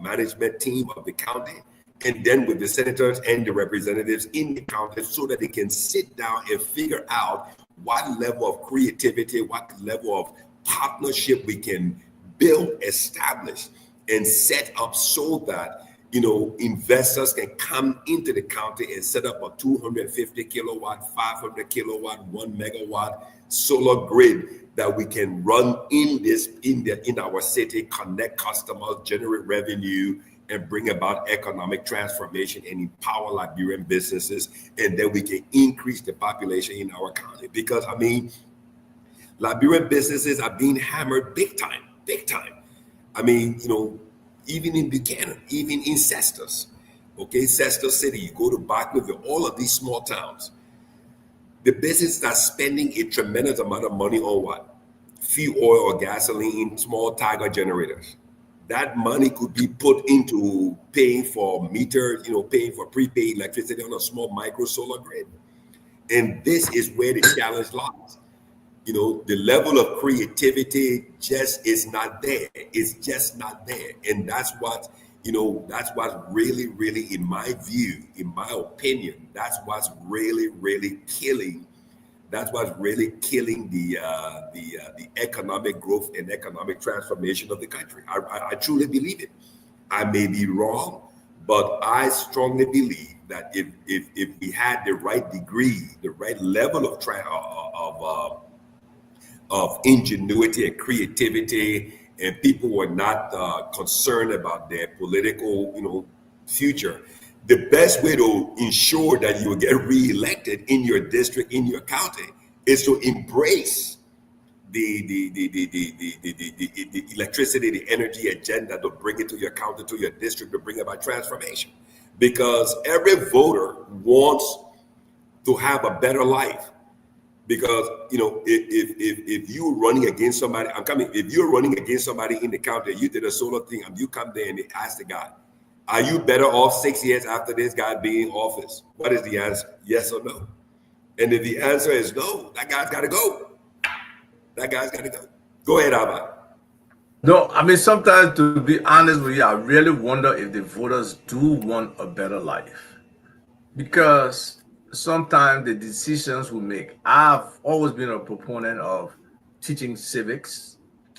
management team of the county, and then with the senators and the representatives in the county, so that they can sit down and figure out what level of creativity, what level of partnership we can build, establish, and set up so that investors can come into the county and set up a 250 kilowatt, 500 kilowatt, 1 megawatt solar grid that we can run in our city, connect customers, generate revenue, and bring about economic transformation and empower Liberian businesses, and then we can increase the population in our county. Because Liberian businesses are being hammered big time. Even in Buchanan, even in Cestus, Cestus City, you go to Barclayville, all of these small towns, the businesses are spending a tremendous amount of money on what? fuel oil or gasoline in small Tiger generators. That money could be put into paying for meter, paying for prepaid electricity on a small micro solar grid. And this is where the challenge lies. The level of creativity just is not there. It's just not there. And that's what's really, really, in my view, in my opinion, that's what's really, really killing. That's what's really killing the economic growth and economic transformation of the country. I truly believe it. I may be wrong, but I strongly believe that if we had the right degree, the right level of ingenuity and creativity, and people were not concerned about their political, future. The best way to ensure that you will get reelected in your district, in your county, is to embrace the electricity, the energy agenda, to bring it to your county, to your district, to bring about transformation. Because every voter wants to have a better life. Because if you're running against somebody, if you're running against somebody in the county, you did a solar thing, and you come there and they ask the guy, are you better off 6 years after this guy being in office? What is the answer? Yes or no? And if the answer is no, that guy's got to go. That guy's got to go. Go ahead, Abba. No, I mean, sometimes, to be honest with you, I really wonder if the voters do want a better life. Because sometimes the decisions we make, I've always been a proponent of teaching civics,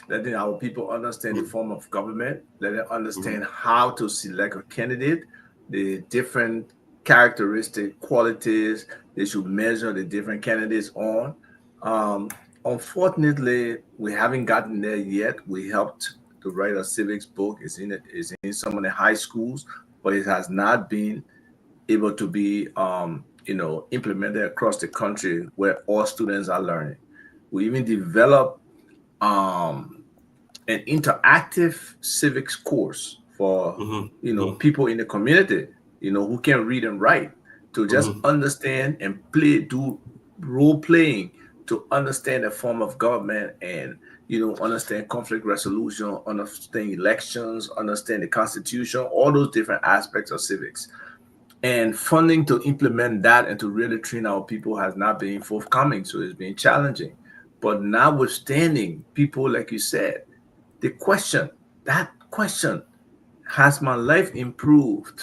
letting our people understand the form of government, letting them understand how to select a candidate, the different characteristic qualities they should measure the different candidates on. Unfortunately, we haven't gotten there yet. We helped to write a civics book. It's in some of the high schools, but it has not been able to be implemented across the country where all students are learning. We even developed an interactive civics course for people in the community, who can read and write, to just understand and do role playing, to understand the form of government, and understand conflict resolution, understand elections, understand the Constitution, all those different aspects of civics. And funding to implement that and to really train our people has not been forthcoming, so it's been challenging. But notwithstanding, people, like you said, that question, has my life improved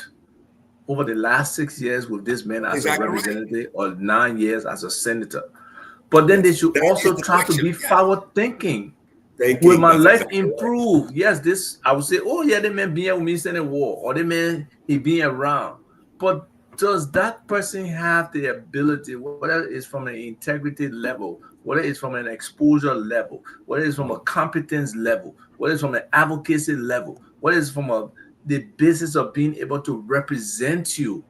over the last 6 years with this man as a representative, or 9 years as a senator? But then they should also try to be forward thinking. Will my life improve? Yes, I would say, oh yeah, the man being with me in the war, or the man he being around. But does that person have the ability, whether it's from an integrity level, whether it's from an exposure level, whether it's from a competence level, whether it's from an advocacy level, whether it's from the basis of being able to represent you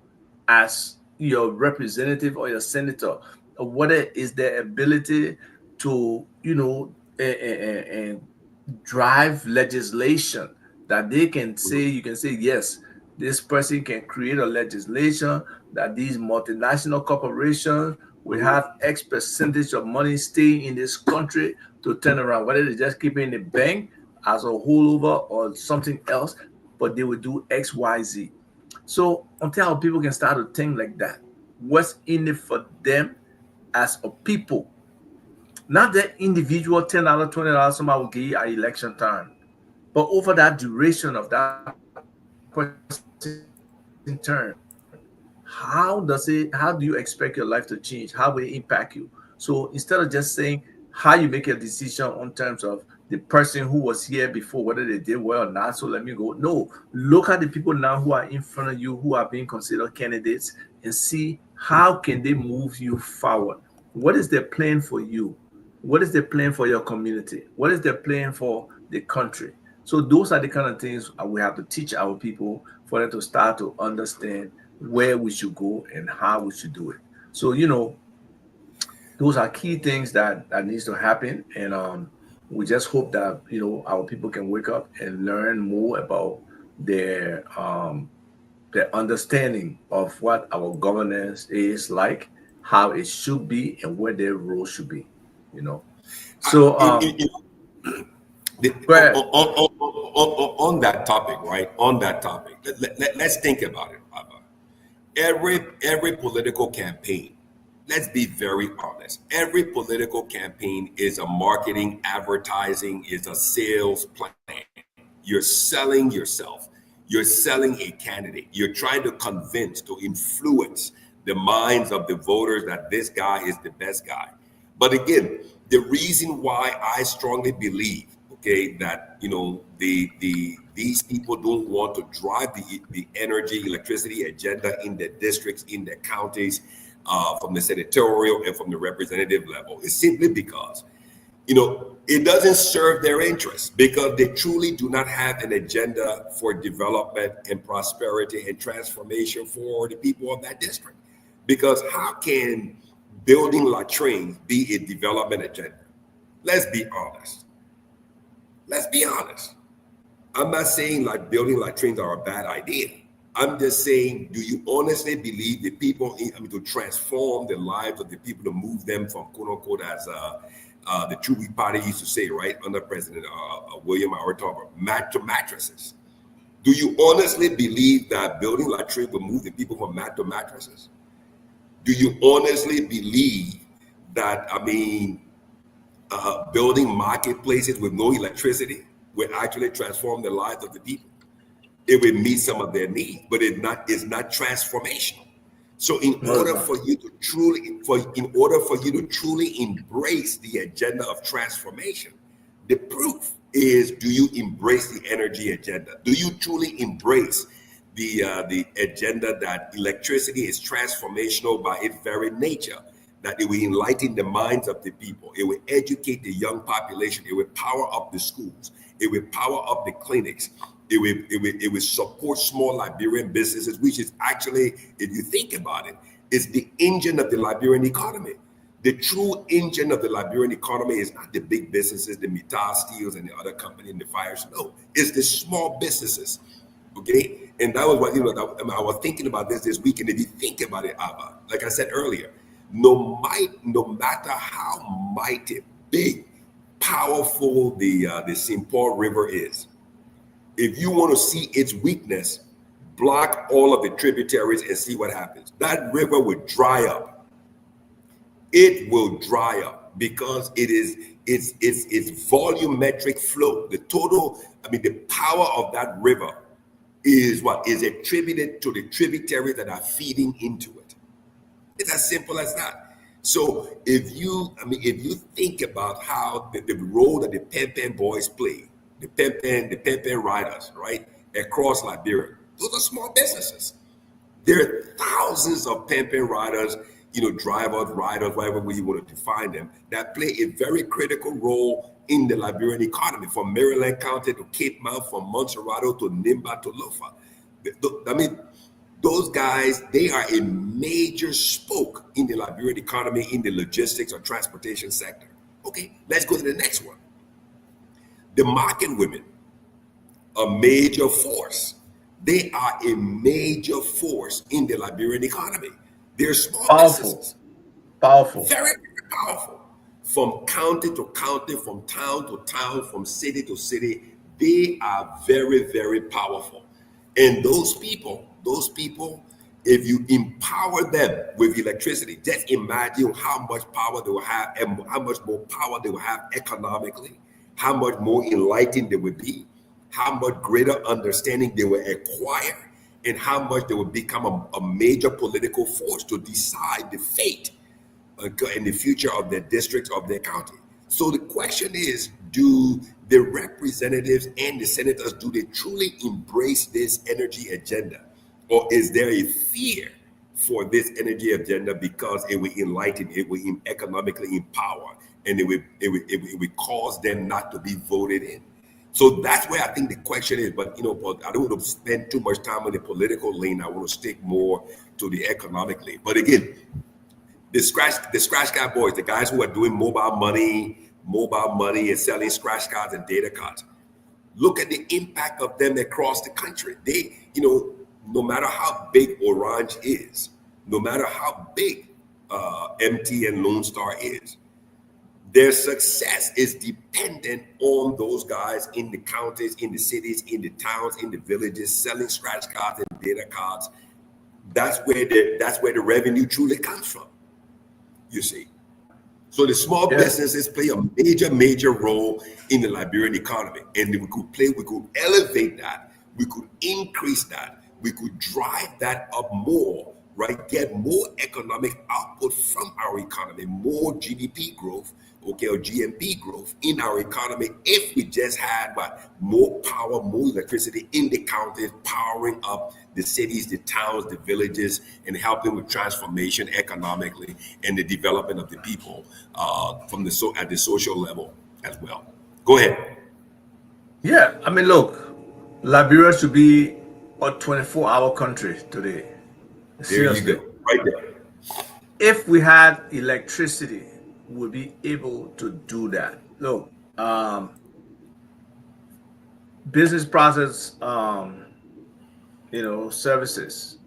as your representative or your senator, or whether it's their ability to, and drive legislation that they can say, you can say, yes, this person can create a legislation that these multinational corporations will have X percentage of money staying in this country to turn around, whether they just keep it in the bank as a holdover or something else, but they will do X, Y, Z. So until our people can start to think like that, what's in it for them as a people? Not the individual $10, $20 somebody will give you at election time, but over that duration of that in turn, how do you expect your life to change? How will it impact you? So instead of just saying how you make a decision on terms of the person who was here before, whether they did well or not, so let me go. No, look at the people now who are in front of you, who are being considered candidates, and see how can they move you forward. What is their plan for you? What is their plan for your community? What is their plan for the country? So those are the kind of things we have to teach our people for them to start to understand where we should go and how we should do it. So, those are key things that needs to happen. And we just hope that, our people can wake up and learn more about their understanding of what our governance is like, how it should be, and where their role should be. So go ahead. On that topic, right? On that topic, let's think about it, Abba. Every political campaign, let's be very honest, every political campaign is a marketing, advertising, is a sales plan. You're selling yourself. You're selling a candidate. You're trying to convince, to influence the minds of the voters that this guy is the best guy. But again, the reason why I strongly believe, okay, that these people don't want to drive the energy, electricity agenda in their districts, in their counties, from the senatorial and from the representative level, is simply because it doesn't serve their interests, because they truly do not have an agenda for development and prosperity and transformation for the people of that district. Because how can building latrines be a development agenda? Let's be honest. Let's be honest. I'm not saying like building latrines are a bad idea. I'm just saying, do you honestly believe the people, to transform the lives of the people, to move them from, quote unquote, as the True Wheat Party used to say, right, under President William R. Tubman, mat to mattresses? Do you honestly believe that building latrines will move the people from mat to mattresses? Do you honestly believe that, building marketplaces with no electricity will actually transform the lives of the people? It will meet some of their needs, but it's not transformational. So in order for you to truly embrace the agenda of transformation, the proof is, do you embrace the energy agenda? Do you truly embrace the agenda that electricity is transformational by its very nature, that it will enlighten the minds of the people, it will educate the young population, it will power up the schools, it will power up the clinics, it will support small Liberian businesses, which is actually, if you think about it, is the engine of the Liberian economy. The true engine of the Liberian economy is not the big businesses, the Mittal Steels and the other company in the fires. No, it's the small businesses. Okay, and that was what I was thinking about this weekend. If you think about it, Abba, like I said earlier, no matter how mighty, big, powerful the St. Paul River is, if you want to see its weakness, block all of the tributaries and see what happens. That river will dry up. It will dry up because it's volumetric flow. The total, the power of that river is attributed to the tributaries that are feeding into it. It's as simple as that. So if you think about how the role that the Pen boys play, the Pen riders, right, across Liberia, those are small businesses. There are thousands of Pen riders, drivers, riders, whatever way you want to define them, that play a very critical role in the Liberian economy, from Maryland County to Cape Mount, from Montserrado to Nimba to Lofa. Those guys, they are a major spoke in the Liberian economy, in the logistics or transportation sector. Okay, let's go to the next one. The market women, a major force. They are a major force in the Liberian economy. They're small businesses. Powerful. Very, very powerful. From county to county, from town to town, from city to city, they are very, very powerful. And those people, if you empower them with electricity, just imagine how much power they will have and how much more power they will have economically, how much more enlightened they will be, how much greater understanding they will acquire, and how much they will become a major political force to decide the fate and the future of their districts, of their county. So the question is, do the representatives and the senators, do they truly embrace this energy agenda? Or is there a fear for this energy agenda because it will enlighten, it will economically empower, and it will cause them not to be voted in? So that's where I think the question is. But but I don't want to spend too much time on the political lane. I want to stick more to the economic lane. But again, the scratch card boys, the guys who are doing mobile money and selling scratch cards and data cards, look at the impact of them across the country. They, no matter how big Orange is, no matter how big MTN Lone Star is, Their success is dependent on those guys in the counties, in the cities, in the towns, in the villages, selling scratch cards and data cards. That's where the revenue truly comes from. You see. So the small businesses play a major role in the Liberian economy. And we could elevate that, we could increase that, we could drive that up more, right? Get more economic output from our economy, more GDP growth, okay, or GMP growth in our economy if we just had more power, more electricity in the counties, powering up the cities, the towns, the villages, and helping with transformation economically and the development of the people at the social level as well. Go ahead. Yeah, I mean, look, Liberia should be a 24-hour country today. There you Seriously. go, right there. If we had electricity, we'd be able to do that. Look, business process, services.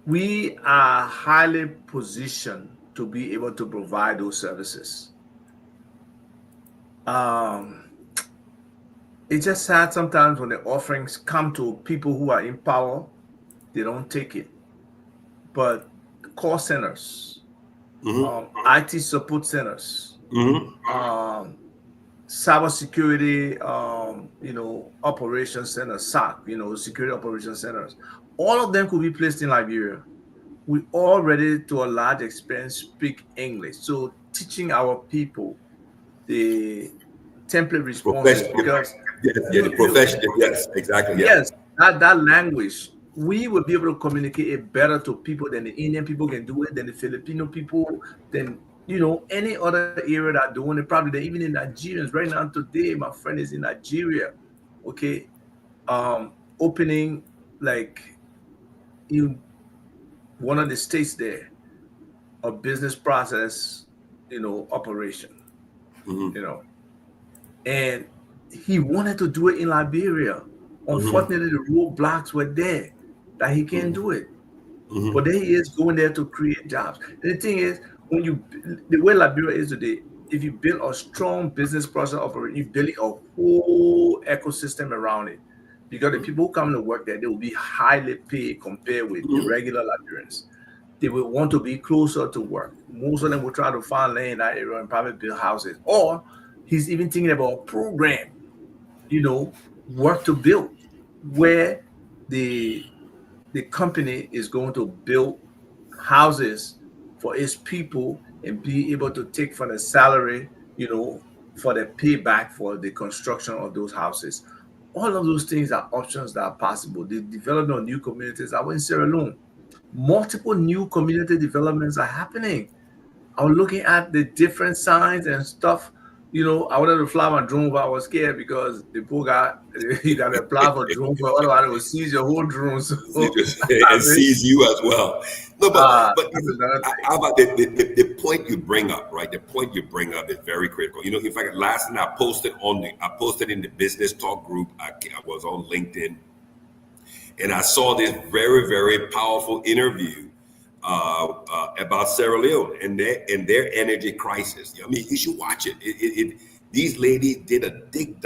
We are highly positioned to be able to provide those services. It's just sad sometimes when the offerings come to people who are in power, they don't take it. But call centers, IT support centers, cybersecurity, operations centers, SOC, security operations centers, all of them could be placed in Liberia. We already, to a large extent, speak English. So teaching our people the template responses, because the profession, yes, exactly. yes, that language, we will be able to communicate it better to people than the Indian people can do it, than the Filipino people, than any other area that are doing it. Probably even in Nigerians right now today. My friend is in Nigeria, okay, opening like in one of the states there a business process, operation, and he wanted to do it in Liberia. Unfortunately, the roadblocks were there that he can't do it. But there he is going there to create jobs. And the thing is, the way Liberia is today, if you build a strong business process operation, you're building a whole ecosystem around it. Because the people who come to work there, they will be highly paid compared with the regular Liberians. They will want to be closer to work. Most of them will try to find land in that area and probably build houses. Or he's even thinking about a program, work to build, where the company is going to build houses for its people and be able to take from the salary, for the payback for the construction of those houses. All of those things are options that are possible. The development of new communities. I was in Sierra Leone. Multiple new community developments are happening. I was looking at the different signs and stuff. I wanted to fly my drone, but I was scared because the poor guy, he got to apply for drone, but otherwise it will seize your whole drone. So, and seize you as well. No, but how about the point you bring up, right? The point you bring up is very critical. In fact, last night I posted in the business talk group. I was on LinkedIn, and I saw this very, very powerful interview about Sierra Leone and their energy crisis. I mean, you should watch it. These ladies did a deep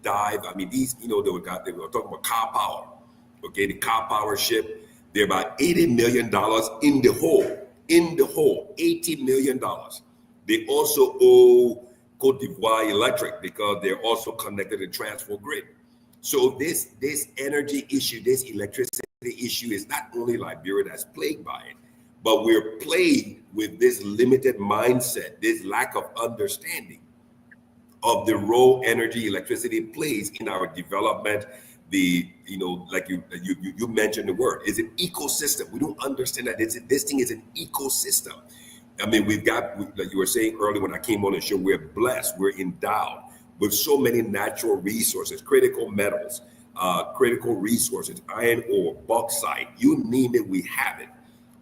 dive. I mean, these, they were talking about car power. Okay, the car power ship. They're about $80 million in the hole. $80 million. They also owe Cote d'Ivoire Electric because they're also connected to transport grid. So this energy issue, this electricity issue is not only Liberia that's plagued by it, but we're plagued with this limited mindset, this lack of understanding of the role energy, electricity plays in our development. Like you mentioned the word, is an ecosystem. We don't understand that this thing is an ecosystem. I mean, like you were saying earlier when I came on the show, we're blessed, we're endowed with so many natural resources, critical metals, critical resources, iron ore, bauxite, you name it, we have it.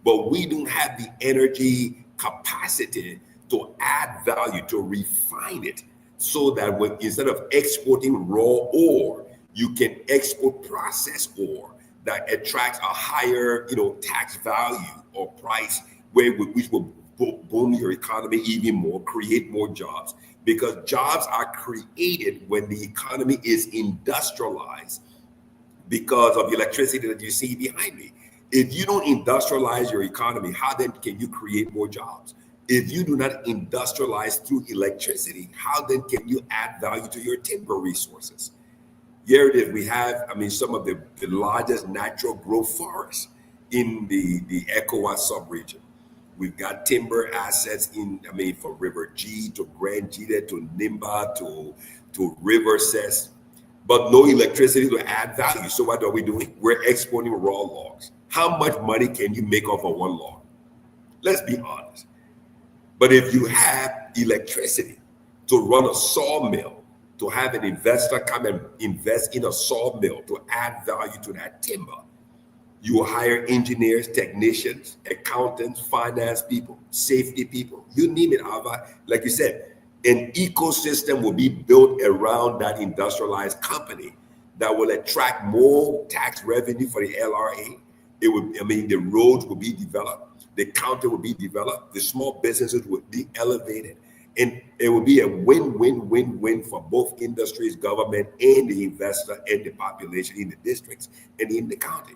But we don't have the energy capacity to add value, to refine it, so that instead of exporting raw ore, you can export processed ore that attracts a higher, tax value or price, which will boom your economy even more, create more jobs, because jobs are created when the economy is industrialized because of the electricity that you see behind me. If you don't industrialize your economy, how then can you create more jobs? If you do not industrialize through electricity, how then can you add value to your timber resources? Here it is. We have, I mean, some of the largest natural growth forests in the ECOWAS sub-region. We've got timber assets in, I mean, from River G to Grand Jita to Nimba to River Cess, but no electricity to add value. So what are we doing? We're exporting raw logs. How much money can you make off of one log? Let's be honest. But if you have electricity to run a sawmill, to have an investor come and invest in a sawmill to add value to that timber, you will hire engineers, technicians, accountants, finance people, safety people, you name it, Ava. Like you said, an ecosystem will be built around that industrialized company that will attract more tax revenue for the LRA. It would, I mean, the roads will be developed, the county will be developed, the small businesses will be elevated, and it will be a win-win-win-win for both industries, government, and the investor, and the population in the districts and in the county.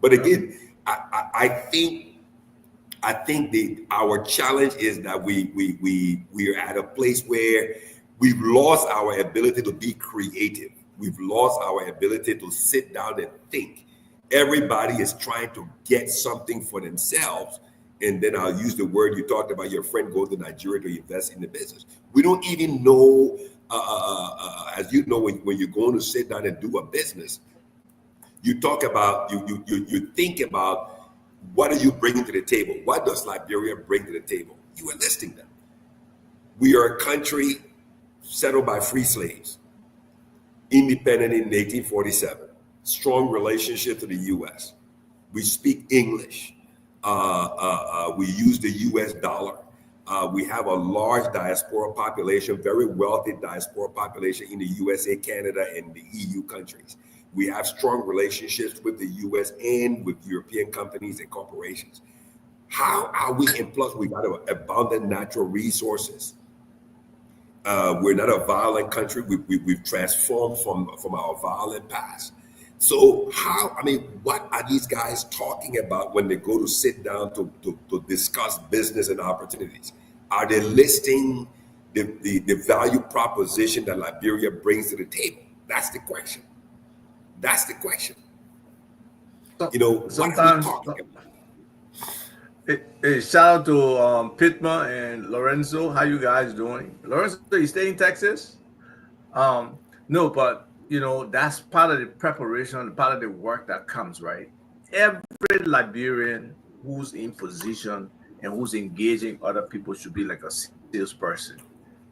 But again, I think our challenge is that we are at a place where we've lost our ability to be creative. We've lost our ability to sit down and think. Everybody is trying to get something for themselves. And then I'll use the word you talked about, your friend go to Nigeria to invest in the business. We don't even know, as you know, when you're going to sit down and do a business, you talk about, you think about, what are you bringing to the table? What does Liberia bring to the table? You are listing them. We are a country settled by free slaves, independent in 1847, strong relationship to the U.S. We speak English. We use the U.S. dollar. We have a large diaspora population, very wealthy diaspora population in the USA, Canada, and the EU countries. We have strong relationships with the U.S. and with European companies and corporations. How are we? And plus, we got abundant natural resources. We're not a violent country. We've transformed from our violent past. So how, I mean, what are these guys talking about when they go to sit down to discuss business and opportunities? Are they listing the value proposition that Liberia brings to the table? That's the question. That's the question. You know, sometimes, what are we talking about? Hey, shout out to Pitma and Lorenzo. How you guys doing? Lorenzo, you stay in Texas? No, but you know, that's part of the preparation, part of the work that comes, right? Every Liberian who's in position and who's engaging other people should be like a salesperson.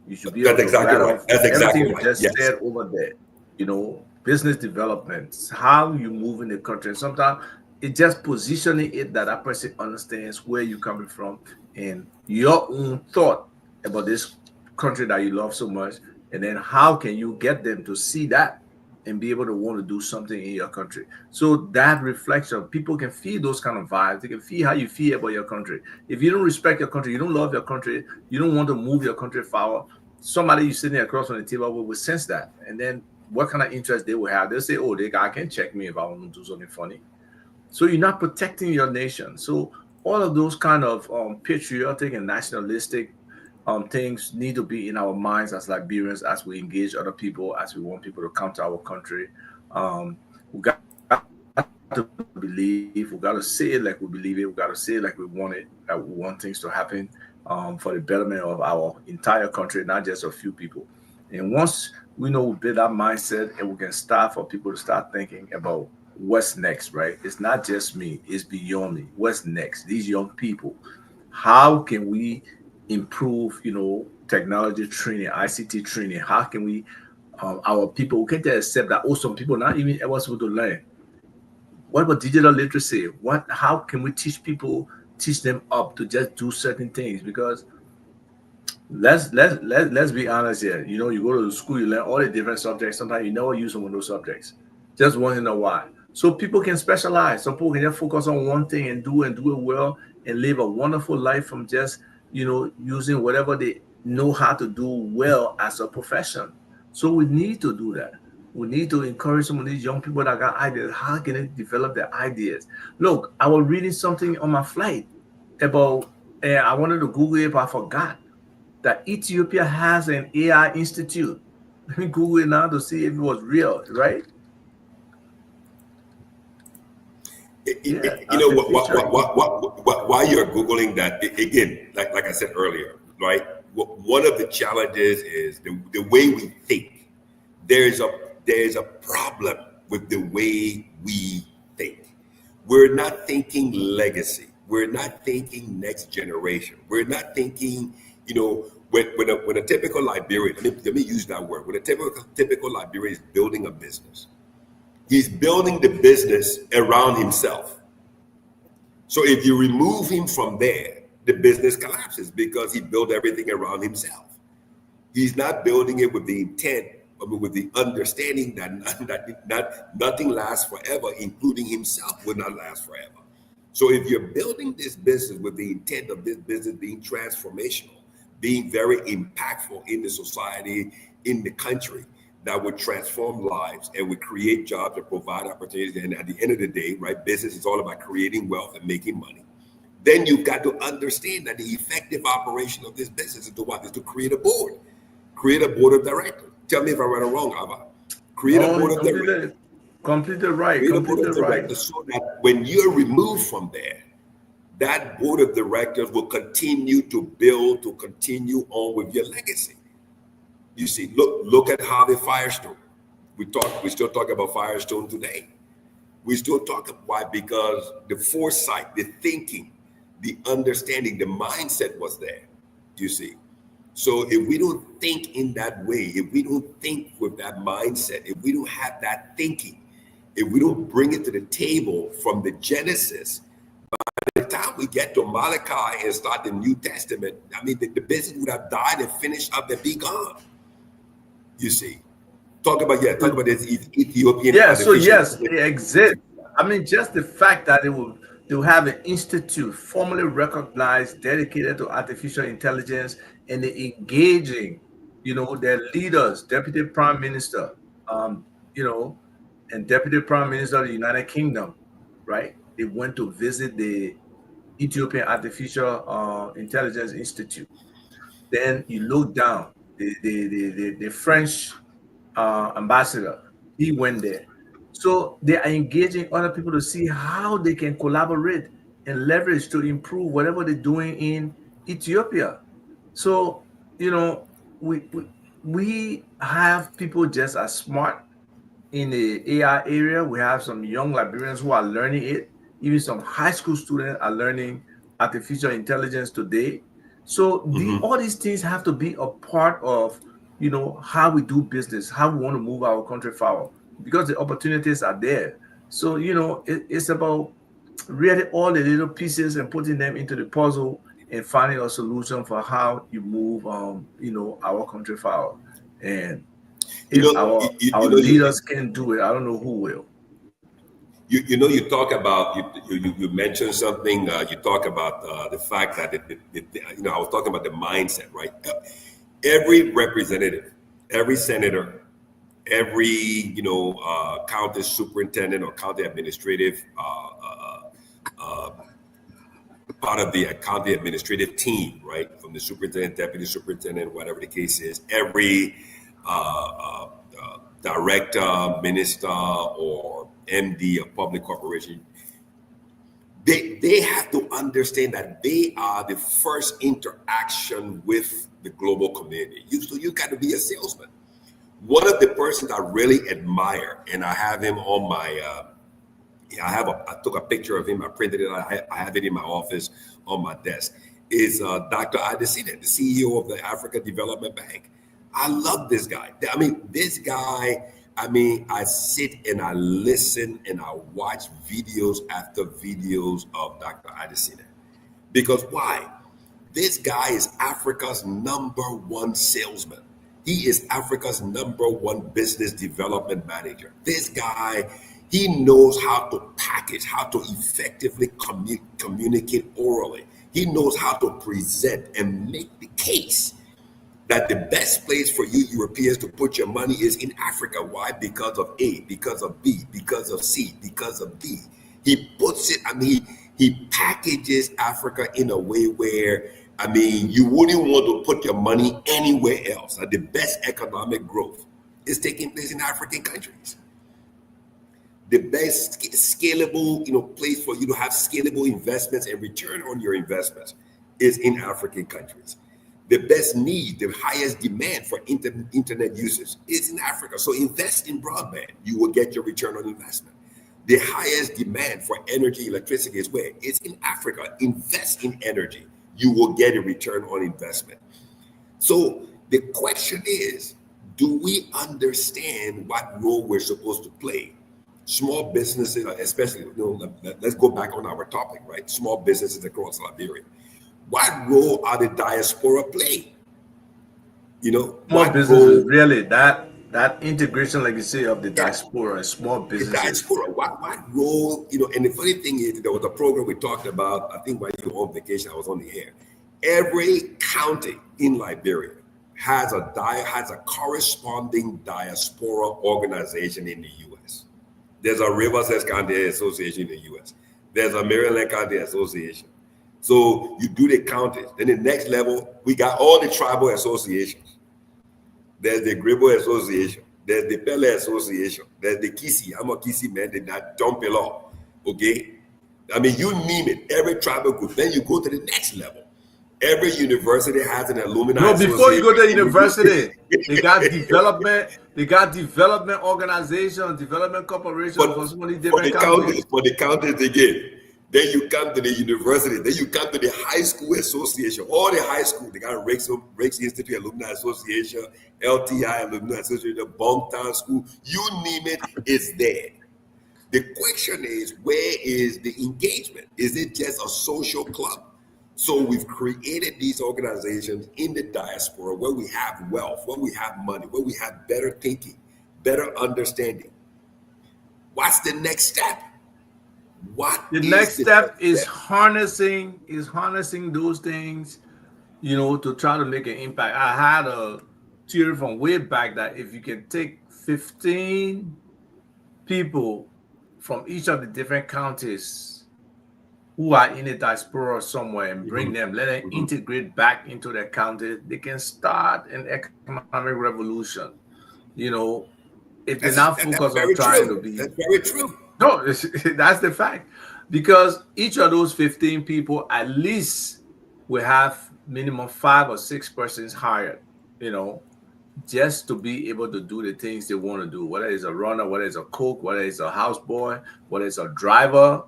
You should be able That's to exactly rattle right. That's exactly everything you right. just Yes. said over there. You know, business development, how you move in the country. And sometimes it's just positioning it that person understands where you're coming from and your own thought about this country that you love so much. And then how can you get them to see that and be able to want to do something in your country? So that reflection, people can feel those kind of vibes. They can feel how you feel about your country. If you don't respect your country, you don't love your country, you don't want to move your country forward, somebody you sitting across from the table will sense that. And then what kind of interest they will have? They'll say, oh, they guy can check me if I want to do something funny. So you're not protecting your nation. So all of those kind of patriotic and nationalistic things need to be in our minds as Liberians, as we engage other people, as we want people to come to our country. We got to believe, we got to say it like we believe it, we got to say it like we want it, that we want things to happen for the betterment of our entire country, not just a few people. And once we know we build that mindset and we can start for people to start thinking about what's next, right? It's not just me, it's beyond me. What's next? These young people, how can we improve, you know, technology training, ICT training? How can we, our people, we can't accept that, oh, some people not even able to learn. What about digital literacy? How can we teach them up to just do certain things? Because let's be honest here. You know, you go to school, you learn all the different subjects. Sometimes you never use some of those subjects. Just want to know why. So people can specialize. Some people can just focus on one thing and do it well and live a wonderful life from just using whatever they know how to do well as a profession. So we need to do that. We need to encourage some of these young people that got ideas. How can they develop their ideas? Look, I was reading something on my flight about, I wanted to Google it, but I forgot that Ethiopia has an AI institute. Let me Google it now to see if it was real, right? Yeah, while you're Googling that, again, like I said earlier, right? One of the challenges is the way we think. There's a problem with the way we think. We're not thinking legacy. We're not thinking next generation. We're not thinking, when a typical Liberian, let me use that word. When a typical Liberian is building a business, he's building the business around himself. So if you remove him from there, the business collapses because he built everything around himself. He's not building it with the intent, with the understanding that nothing lasts forever, including himself will not last forever. So if you're building this business with the intent of this business being transformational, being very impactful in the society, in the country, that would transform lives and would create jobs and provide opportunities. And at the end of the day, right, business is all about creating wealth and making money. Then you've got to understand that the effective operation of this business is to what? Is to create a board of directors. Tell me if I'm right or wrong, Ava. Create a board of directors. Completely right. Create a board of directors so that when you're removed from there, that board of directors will continue to build, to continue on with your legacy. You see, look at Harvey Firestone. We still talk about Firestone today. We still talk about why? Because the foresight, the thinking, the understanding, the mindset was there. You see. So if we don't think in that way, if we don't think with that mindset, if we don't have that thinking, if we don't bring it to the table from the Genesis, by the time we get to Malachi and start the New Testament, I mean, the business would have died and finished up and be gone. You see, talk about this Ethiopian. Yeah, so yes, it exists. I mean, just the fact that they'll have an institute formally recognized, dedicated to artificial intelligence, and they're engaging, their leaders, Deputy Prime Minister, and Deputy Prime Minister of the United Kingdom, right? They went to visit the Ethiopian Artificial Intelligence Institute. Then you look down, the French ambassador, he went there. So they are engaging other people to see how they can collaborate and leverage to improve whatever they're doing in Ethiopia. So, we have people just as smart in the AI area. We have some young Liberians who are learning it. Even some high school students are learning artificial intelligence today. So all these things have to be a part of, how we do business, how we want to move our country forward, because the opportunities are there. So, it's about really all the little pieces and putting them into the puzzle and finding a solution for how you move, our country forward. And if our leaders can do it, I don't know who will. You talk about, you mentioned something, you talk about the fact that, I was talking about the mindset, right? Every representative, every senator, every, county superintendent or county administrative, part of the county administrative team, right? From the superintendent, deputy superintendent, whatever the case is, every director, minister, or MD of public corporation, they have to understand that they are the first interaction with the global community. So you got to be a salesman. One of the persons I really admire, and I have him on my, I took a picture of him, I printed it, I have it in my office on my desk, is Dr. Adesina, the CEO of the Africa Development Bank. I love this guy. I mean, this guy, I sit and I listen and I watch videos after videos of Dr. Adesina. Because why? This guy is Africa's #1 salesman. He is Africa's #1 business development manager. This guy, he knows how to package, how to effectively communicate orally. He knows how to present and make the case that the best place for you Europeans to put your money is in Africa. Why? Because of A, because of B, because of C, because of D. He puts it, I mean, he packages Africa in a way where, I mean, you wouldn't want to put your money anywhere else. The best economic growth is taking place in African countries. The best scalable, place for you to have scalable investments and return on your investments is in African countries. The best need, the highest demand for internet usage is in Africa. So invest in broadband, you will get your return on investment. The highest demand for energy, electricity is where? It's in Africa. Invest in energy, you will get a return on investment. So the question is, do we understand what role we're supposed to play? Small businesses, especially, let's go back on our topic, right? Small businesses across Liberia. What role are the diaspora playing? Small businesses, really, that integration, like you say, of the diaspora and small The businesses. diaspora, what role, and the funny thing is, there was a program we talked about, I think while you were on vacation, I was on the air. Every county in Liberia has a corresponding diaspora organization in the U.S. There's a Riverside County Association in the U.S. There's a Maryland County Association. So you do the counties. Then the next level, we got all the tribal associations. There's the Grebo Association. There's the Pele Association. There's the Kisi. I'm a Kisi man, did not dump it all. Okay? I mean, you name it, every tribal group. Then you go to the next level. Every university has an alumni. No, before you go to university, they got development organizations, development corporations for so many different countries. For the counties again. Then you come to the university. Then you come to the high school association. All the high school, they got Rakes Institute Alumni Association, LTI Alumni Association, Bongtown School. You name it, it's there. The question is, where is the engagement? Is it just a social club? So we've created these organizations in the diaspora where we have wealth, where we have money, where we have better thinking, better understanding. What's the next step? The next step is harnessing those things, to try to make an impact. I had a theory from way back that if you can take 15 people from each of the different counties who are in a diaspora somewhere and bring them, let them integrate back into their county, they can start an economic revolution. If they're not focused on trying to be. That's very true. No, that's the fact. Because each of those 15 people, at least will have minimum 5 or 6 persons hired, just to be able to do the things they want to do, whether it's a runner, whether it's a cook, whether it's a houseboy, whether it's a driver,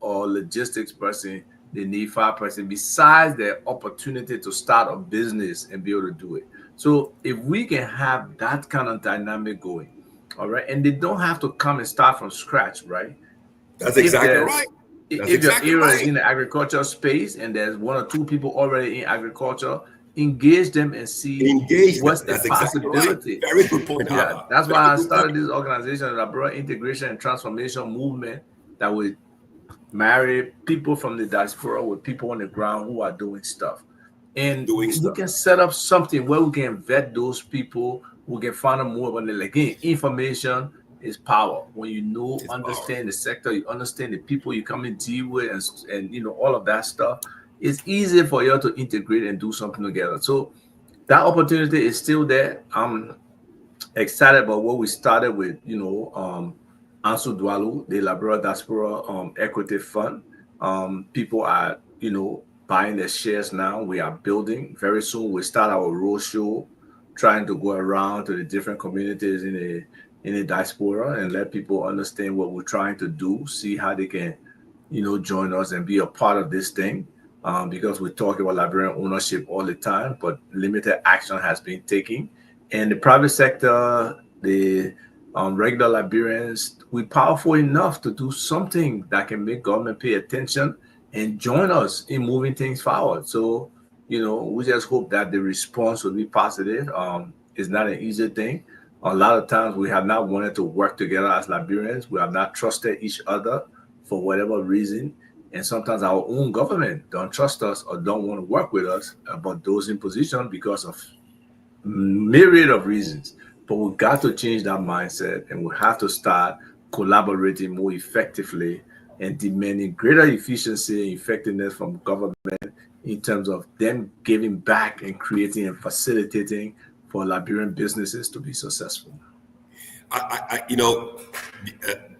or logistics person. They need 5 persons besides their opportunity to start a business and be able to do it. So if we can have that kind of dynamic going, all right, and they don't have to come and start from scratch, right? That's exactly right. If your area is in the agriculture space and there's 1 or 2 people already in agriculture, engage them and see what's the possibility. Exactly right. Very good point. Yeah, that's why I started this organization, the Broad Integration and Transformation Movement, that would marry people from the diaspora with people on the ground who are doing stuff. And we can set up something where we can vet those people. We can find out more about it. Again, information is power. When you understand the sector, you understand the people you come and deal with, and all of that stuff, it's easier for you to integrate and do something together. So that opportunity is still there. I'm excited about what we started with, Ansu Dwalu, the Liberia Diaspora Equity Fund. People are, buying their shares now. We are building. Very soon we start our roadshow, trying to go around to the different communities in the diaspora and let people understand what we're trying to do, see how they can, join us and be a part of this thing. Because we talk about Liberian ownership all the time, but limited action has been taken. And the private sector, the regular Liberians, we're powerful enough to do something that can make government pay attention and join us in moving things forward. So, we just hope that the response will be positive. It's not an easy thing. A lot of times we have not wanted to work together as Liberians. We have not trusted each other for whatever reason. And sometimes our own government don't trust us or don't want to work with us about those in position because of myriad of reasons. But we got to change that mindset, and we have to start collaborating more effectively and demanding greater efficiency and effectiveness from government in terms of them giving back and creating and facilitating for Liberian businesses to be successful. You know,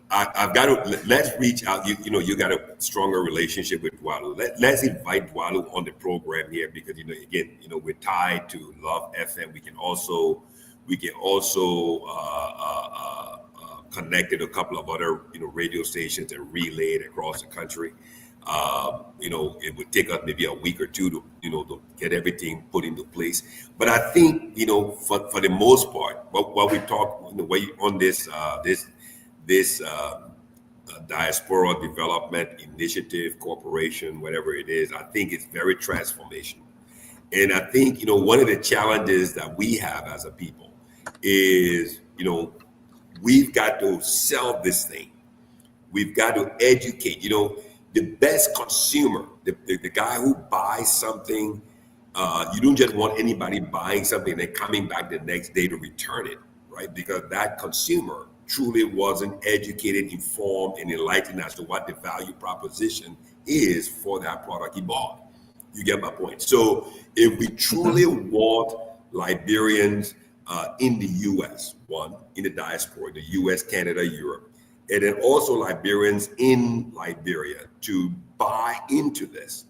I've got to let's reach out. You got a stronger relationship with Dwalu. Let's invite Dwalu on the program here because again, we're tied to Love FM. We can also connect to a couple of other radio stations and relay it across the country. It would take us maybe a week or two to get everything put into place. But I think for the most part, while we talk on this diaspora development initiative corporation, whatever it is, I think it's very transformational. And I think one of the challenges that we have as a people is we've got to sell this thing. We've got to educate. The best consumer, the guy who buys something, you don't just want anybody buying something and then coming back the next day to return it, right? Because that consumer truly wasn't educated, informed, and enlightened as to what the value proposition is for that product he bought. You get my point? So if we truly want Liberians in the U.S., in the diaspora, the U.S., Canada, Europe, and then also Liberians in Liberia to buy into this,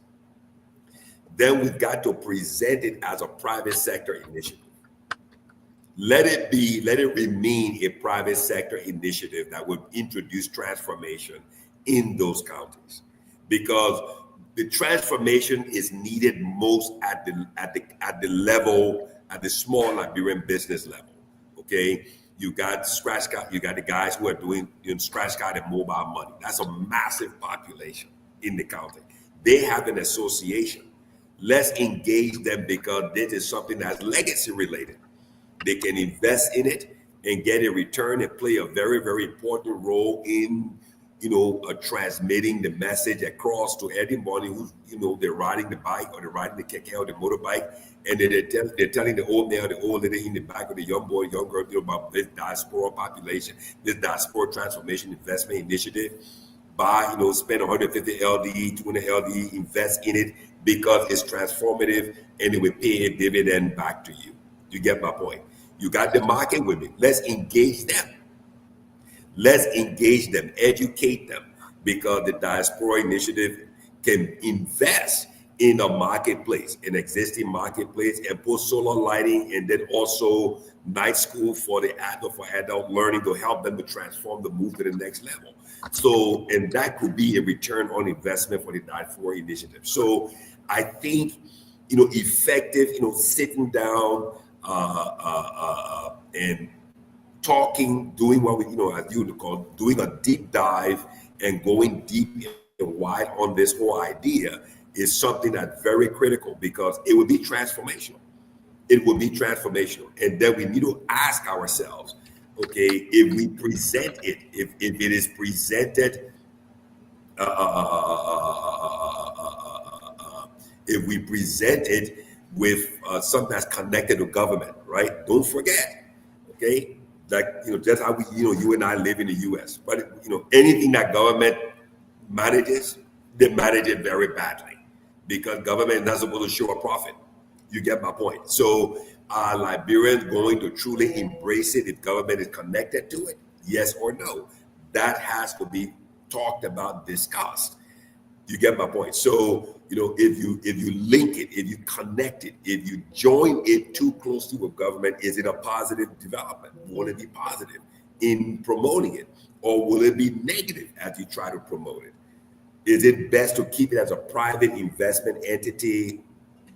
then we've got to present it as a private sector initiative. Let it remain a private sector initiative that would introduce transformation in those counties, because the transformation is needed most at the level, at the small Liberian business level. Okay. You got scratch card, you got the guys who are doing scratch card and mobile money. That's a massive population in the county. They have an association. Let's engage them because this is something that's legacy related. They can invest in it and get a return and play a very, very important role in transmitting the message across to everybody who's they're riding the bike or they're riding the keke or the motorbike, and then they're telling the old man or the old lady in the back, or the young boy, young girl, about this diaspora population, this diaspora transformation investment initiative. Buy, spend 150 LDE, 200 LDE, invest in it because it's transformative and it will pay a dividend back to you. You get my point? You got the market women. Let's engage them. Let's engage them, educate them, because the diaspora initiative can invest in a marketplace, an existing marketplace, and put solar lighting and then also night school for adult learning to help them to transform, the move to the next level. So, and that could be a return on investment for the diaspora initiative. So I think, effective, sitting down and talking, doing what we, as you would call, doing a deep dive and going deep and wide on this whole idea is something that's very critical, because it would be transformational. It would be transformational. And then we need to ask ourselves, okay, if we present it, if it is presented, if we present it with something that's connected to government, right? Don't forget, okay? Like, just how we, you and I live in the U.S., but, anything that government manages, they manage it very badly, because government is not supposed to show a profit. You get my point? So are Liberians going to truly embrace it if government is connected to it? Yes or no? That has to be talked about, discussed. You get my point? So, if you link it, if you connect it, if you join it too closely with government, is it a positive development? Will it be positive in promoting it? Or will it be negative as you try to promote it? Is it best to keep it as a private investment entity,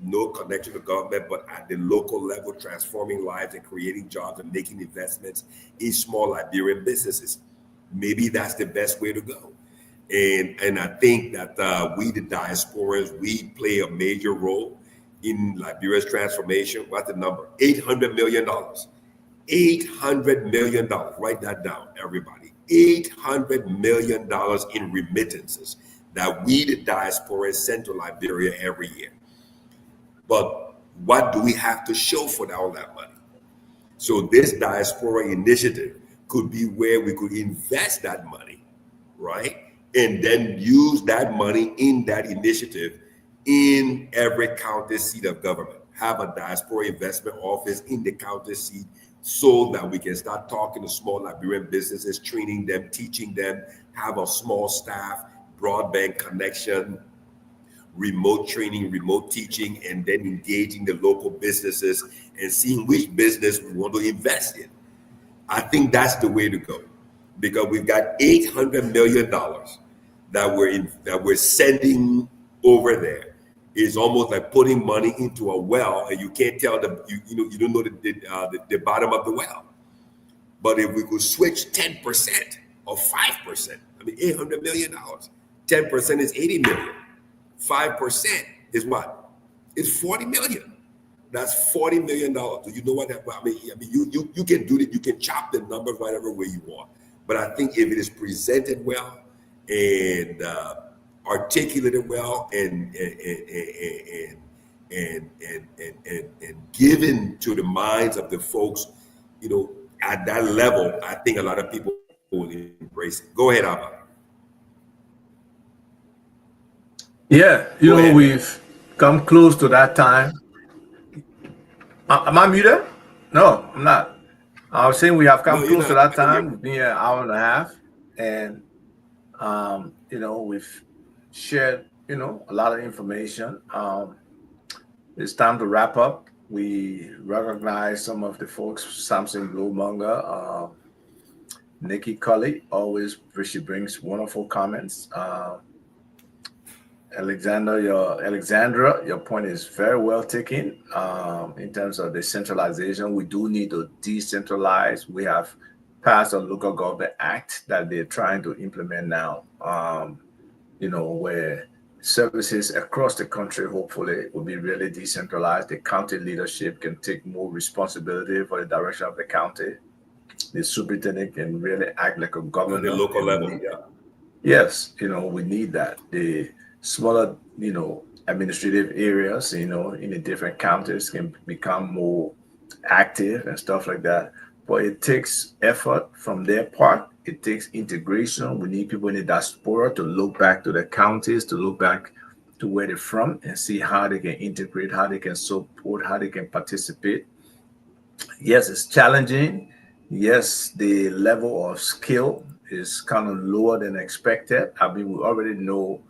no connection to government, but at the local level, transforming lives and creating jobs and making investments in small Liberian businesses? Maybe that's the best way to go. And I think that we, the diasporans, we play a major role in Liberia's transformation. What's the number? $800 million. $800 million. Write that down, everybody. $800 million in remittances that we, the diaspora, send to Liberia every year. But what do we have to show for all that money? So this diaspora initiative could be where we could invest that money, right? And then use that money in that initiative in every county seat of government. Have a diaspora investment office in the county seat so that we can start talking to small Liberian businesses, training them, teaching them, have a small staff, broadband connection, remote training, remote teaching, and then engaging the local businesses and seeing which business we want to invest in. I think that's the way to go, because we've got $800 million that we're sending over there. It's almost like putting money into a well, and you can't tell you don't know the bottom of the well. But if we could switch 10% or 5%, I mean $800 million, 10% is 80 million. 5% is what? It's 40 million. That's $40 million. Do you know what that? I mean, you can do it. You can chop the numbers whatever way you want. But I think if it is presented well and articulated well and given to the minds of the folks, at that level, I think a lot of people will embrace it. Go ahead, Abba. Yeah, we've come close to that time. Am I muted? No, I'm not. I was saying we have come close to that time. We've been here an hour and a half, and we've shared a lot of information. It's time to wrap up. We recognize some of the folks: Samson Glowmonger, Nikki Cully. Always, she brings wonderful comments. Alexandra, your point is very well taken. In terms of decentralization, we do need to decentralize. We have passed a local government act that they're trying to implement now, where services across the country hopefully will be really decentralized. The county leadership can take more responsibility for the direction of the county. The superintendent can really act like a governor. On the local level. Yes, we need that. The smaller, administrative areas, in the different counties can become more active and stuff like that. But it takes effort from their part. It takes integration. We need people in the diaspora to look back to the counties, to look back to where they're from and see how they can integrate, how they can support, how they can participate. Yes, it's challenging. Yes, the level of skill is kind of lower than expected. I mean, we already know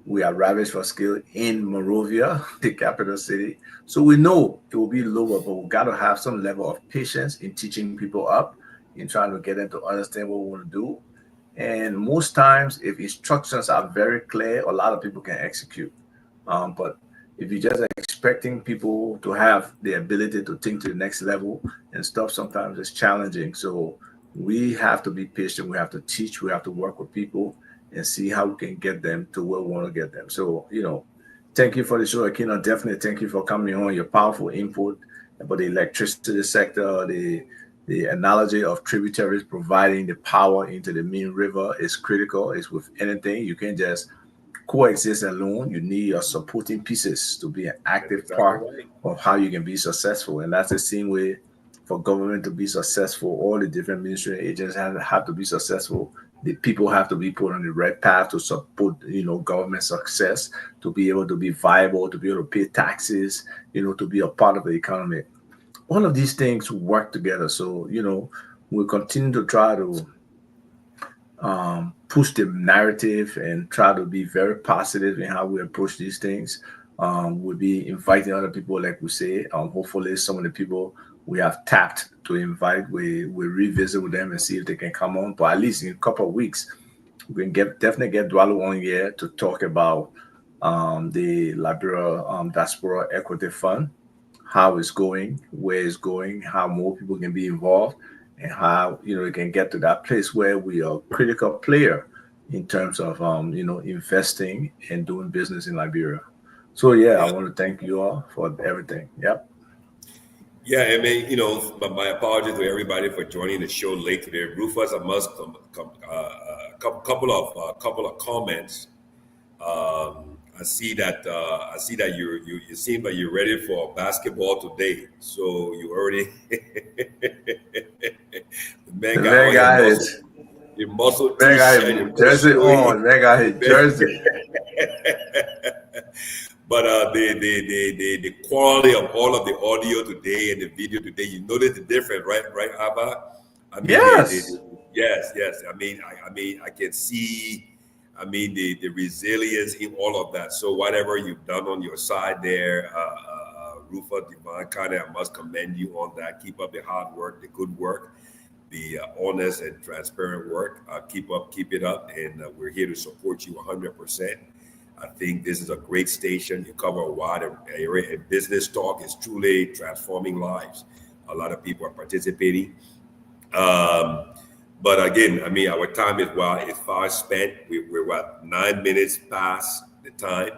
we are ravished for skill in Monrovia, the capital city. So we know it will be lower, but we've got to have some level of patience in teaching people up, in trying to get them to understand what we want to do. And most times, if instructions are very clear, a lot of people can execute. But if you're just expecting people to have the ability to think to the next level and stuff, sometimes it's challenging. So we have to be patient. We have to teach. We have to work with people and see how we can get them to where we want to get them. So, thank you for the show, Akina. Definitely thank you for coming on, your powerful input about the electricity sector, the analogy of tributaries providing the power into the main river is critical. It's with anything. You can't just coexist alone. You need your supporting pieces to be an active part of how you can be successful. And that's the same way for government to be successful. All the different ministry agents have to be successful. The people have to be put on the right path to support, government success, to be able to be viable, to be able to pay taxes, to be a part of the economy. All of these things work together. So, we'll continue to try to push the narrative and try to be very positive in how we approach these things. We'll be inviting other people, like we say. Hopefully, some of the people we have tapped to invite, we revisit with them and see if they can come on. But at least in a couple of weeks, we can definitely get Dwalo on here to talk about the Liberia Diaspora Equity Fund, how it's going, where it's going, how more people can be involved, and how we can get to that place where we are a critical player in terms of investing and doing business in Liberia. So I want to thank you all for everything. Yep. Yeah, I mean, my apologies to everybody for joining the show late today. Rufus, I must couple of comments. I see that you seem like you're ready for basketball today. So you already the man The got man on got his your muscle man got t-shirt, your his muscle jersey showing. on. Man got his jersey. But the quality of all of the audio today and the video today, you notice the difference, right, Abba? I mean, Yes. yes. I can see. I mean, the resilience in all of that. So whatever you've done on your side there, Rufa Divine, kind of, I must commend you on that. Keep up the hard work, the good work, the honest and transparent work. Keep it up, and we're here to support you 100%. I think this is a great station. You cover a wide area, and business talk is truly transforming lives. A lot of people are participating. But again, I mean, our time is far spent. We're what, 9 minutes past the time.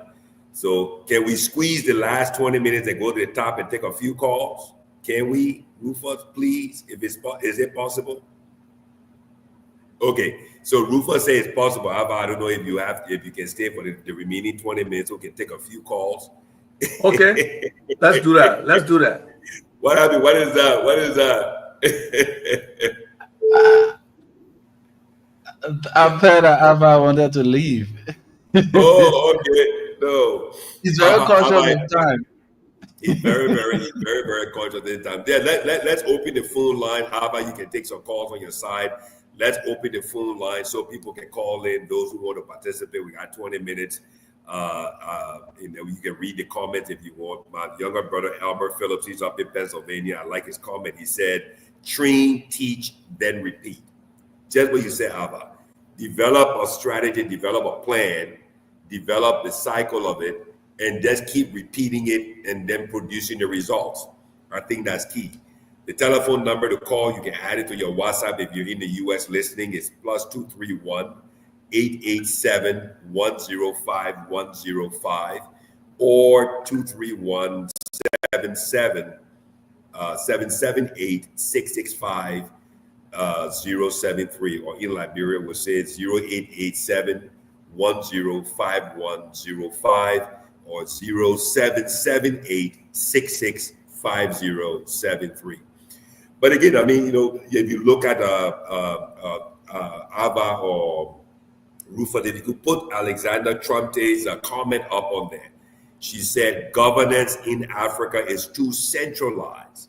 So can we squeeze the last 20 minutes and go to the top and take a few calls? Can we, Rufus, please? Is it possible? Okay, so Rufus says it's possible. However, I don't know if you can stay for the remaining 20 minutes. We can take a few calls. Okay. Let's do that. Let's do that. What happened? What is that? What is that? I've heard that Ava wanted to leave. Oh, okay. No. He's very conscious of time. He's very conscious of the time. Yeah, let's open the phone line. How about you can take some calls on your side? Let's open the phone line so people can call in. Those who want to participate, we got 20 minutes. You can read the comments if you want. My younger brother, Albert Phillips, he's up in Pennsylvania. I like his comment. He said, train, teach, then repeat. Just what you said, Abba. Develop a strategy, develop a plan, develop the cycle of it, and just keep repeating it and then producing the results. I think that's key. The telephone number to call, you can add it to your WhatsApp if you're in the US listening. It's +231 887 105 105 or 231 778 665 073, or in Liberia we'll say 0887 105105 or 0778 665073. But again, I mean, if you look at Ava or Rufa, if you could put Alexander Trumpe's comment up on there. She said governance in Africa is too centralized.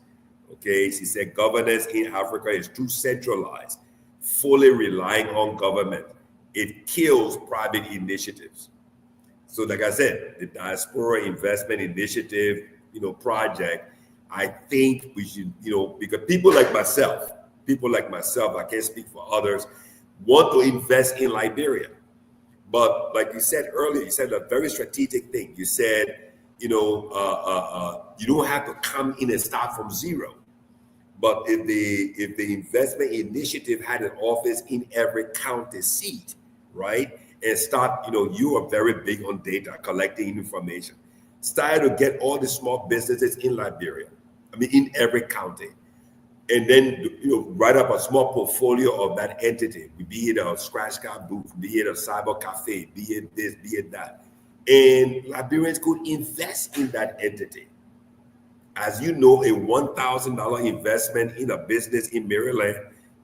Okay, she said governance in Africa is too centralized, fully relying on government. It kills private initiatives. So like I said, the Diaspora Investment Initiative, project, I think we should, because people like myself, I can't speak for others, want to invest in Liberia. But like you said earlier, you said a very strategic thing. You said, you don't have to come in and start from zero. But if the investment initiative had an office in every county seat, right, and start, you are very big on data, collecting information. Start to get all the small businesses in Liberia, in every county, and then write up a small portfolio of that entity, be it a scratch card booth, be it a cyber cafe, be it this, be it that, and Liberians could invest in that entity. As you know, a $1,000 investment in a business in Maryland,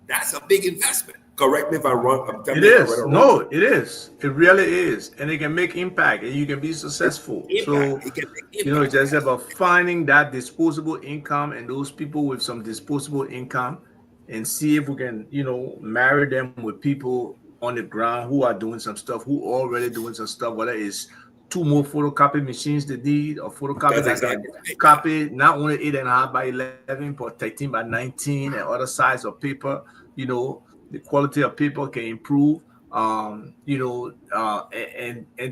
that's a big investment. Correct me if I'm wrong. It is. No, it is. It really is. And it can make impact and you can be successful. So, it's just about finding that disposable income and those people with some disposable income and see if we can, marry them with people on the ground who are doing some stuff, who are already doing some stuff, whether it's 2 more photocopy machines they need, or photocopy that can copy not only 8.5 by 11, but 13 by 19 and other size of paper. The quality of paper can improve. And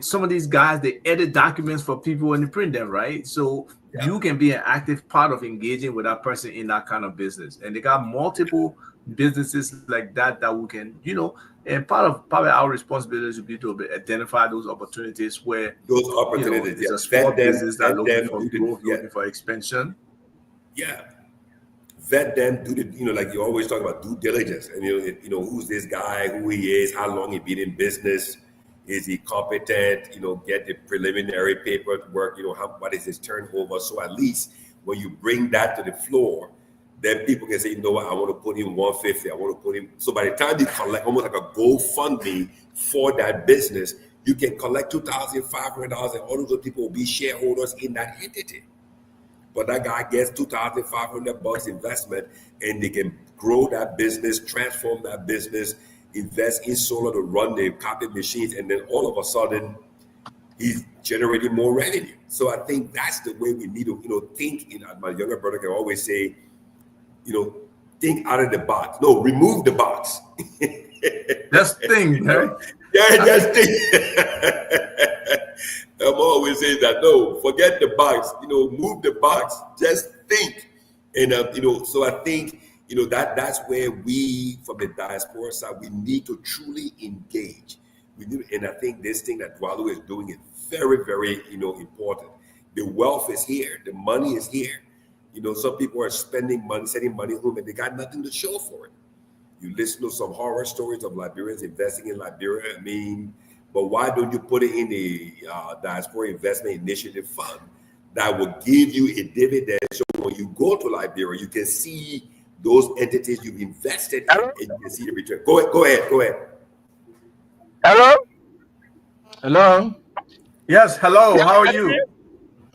some of these guys, they edit documents for people when they print them, right? So you can be an active part of engaging with that person in that kind of business. And they got multiple businesses like that we can, and part of probably our responsibility would be to identify those opportunities where it's a small business that looking for growth, looking for expansion. Yeah. Vet them, do the, like you always talk about due diligence, and who's this guy, who he is, how long he been in business, Is he competent? Get the preliminary paperwork. What is his turnover? So at least when you bring that to the floor, then people can say, you know what, I want to put in 150. I want to put in. So by the time you collect almost like a GoFundMe for that business, you can collect $2,500, and all of those people will be shareholders in that entity. But that guy gets $2,500 investment, and they can grow that business, transform that business, invest in solar to run the copy machines, and then all of a sudden, he's generating more revenue. So I think that's the way we need to, think. My younger brother can always say, think out of the box. No, remove the box. Just think, right? Yeah, just think. I'm always saying that. No, forget the box. Move the box. Just think. And so I think that's where we, from the diaspora side, we need to truly engage. And I think this thing that Dwalu is doing is very, very important. The wealth is here. The money is here. Some people are spending money, sending money home, and they got nothing to show for it. You listen to some horror stories of Liberians investing in Liberia. But why don't you put it in the Diaspora Investment Initiative Fund that will give you a dividend? So when you go to Liberia, you can see those entities you've invested in, and you can see the return. Go ahead. Hello. Yes, hello. How are you?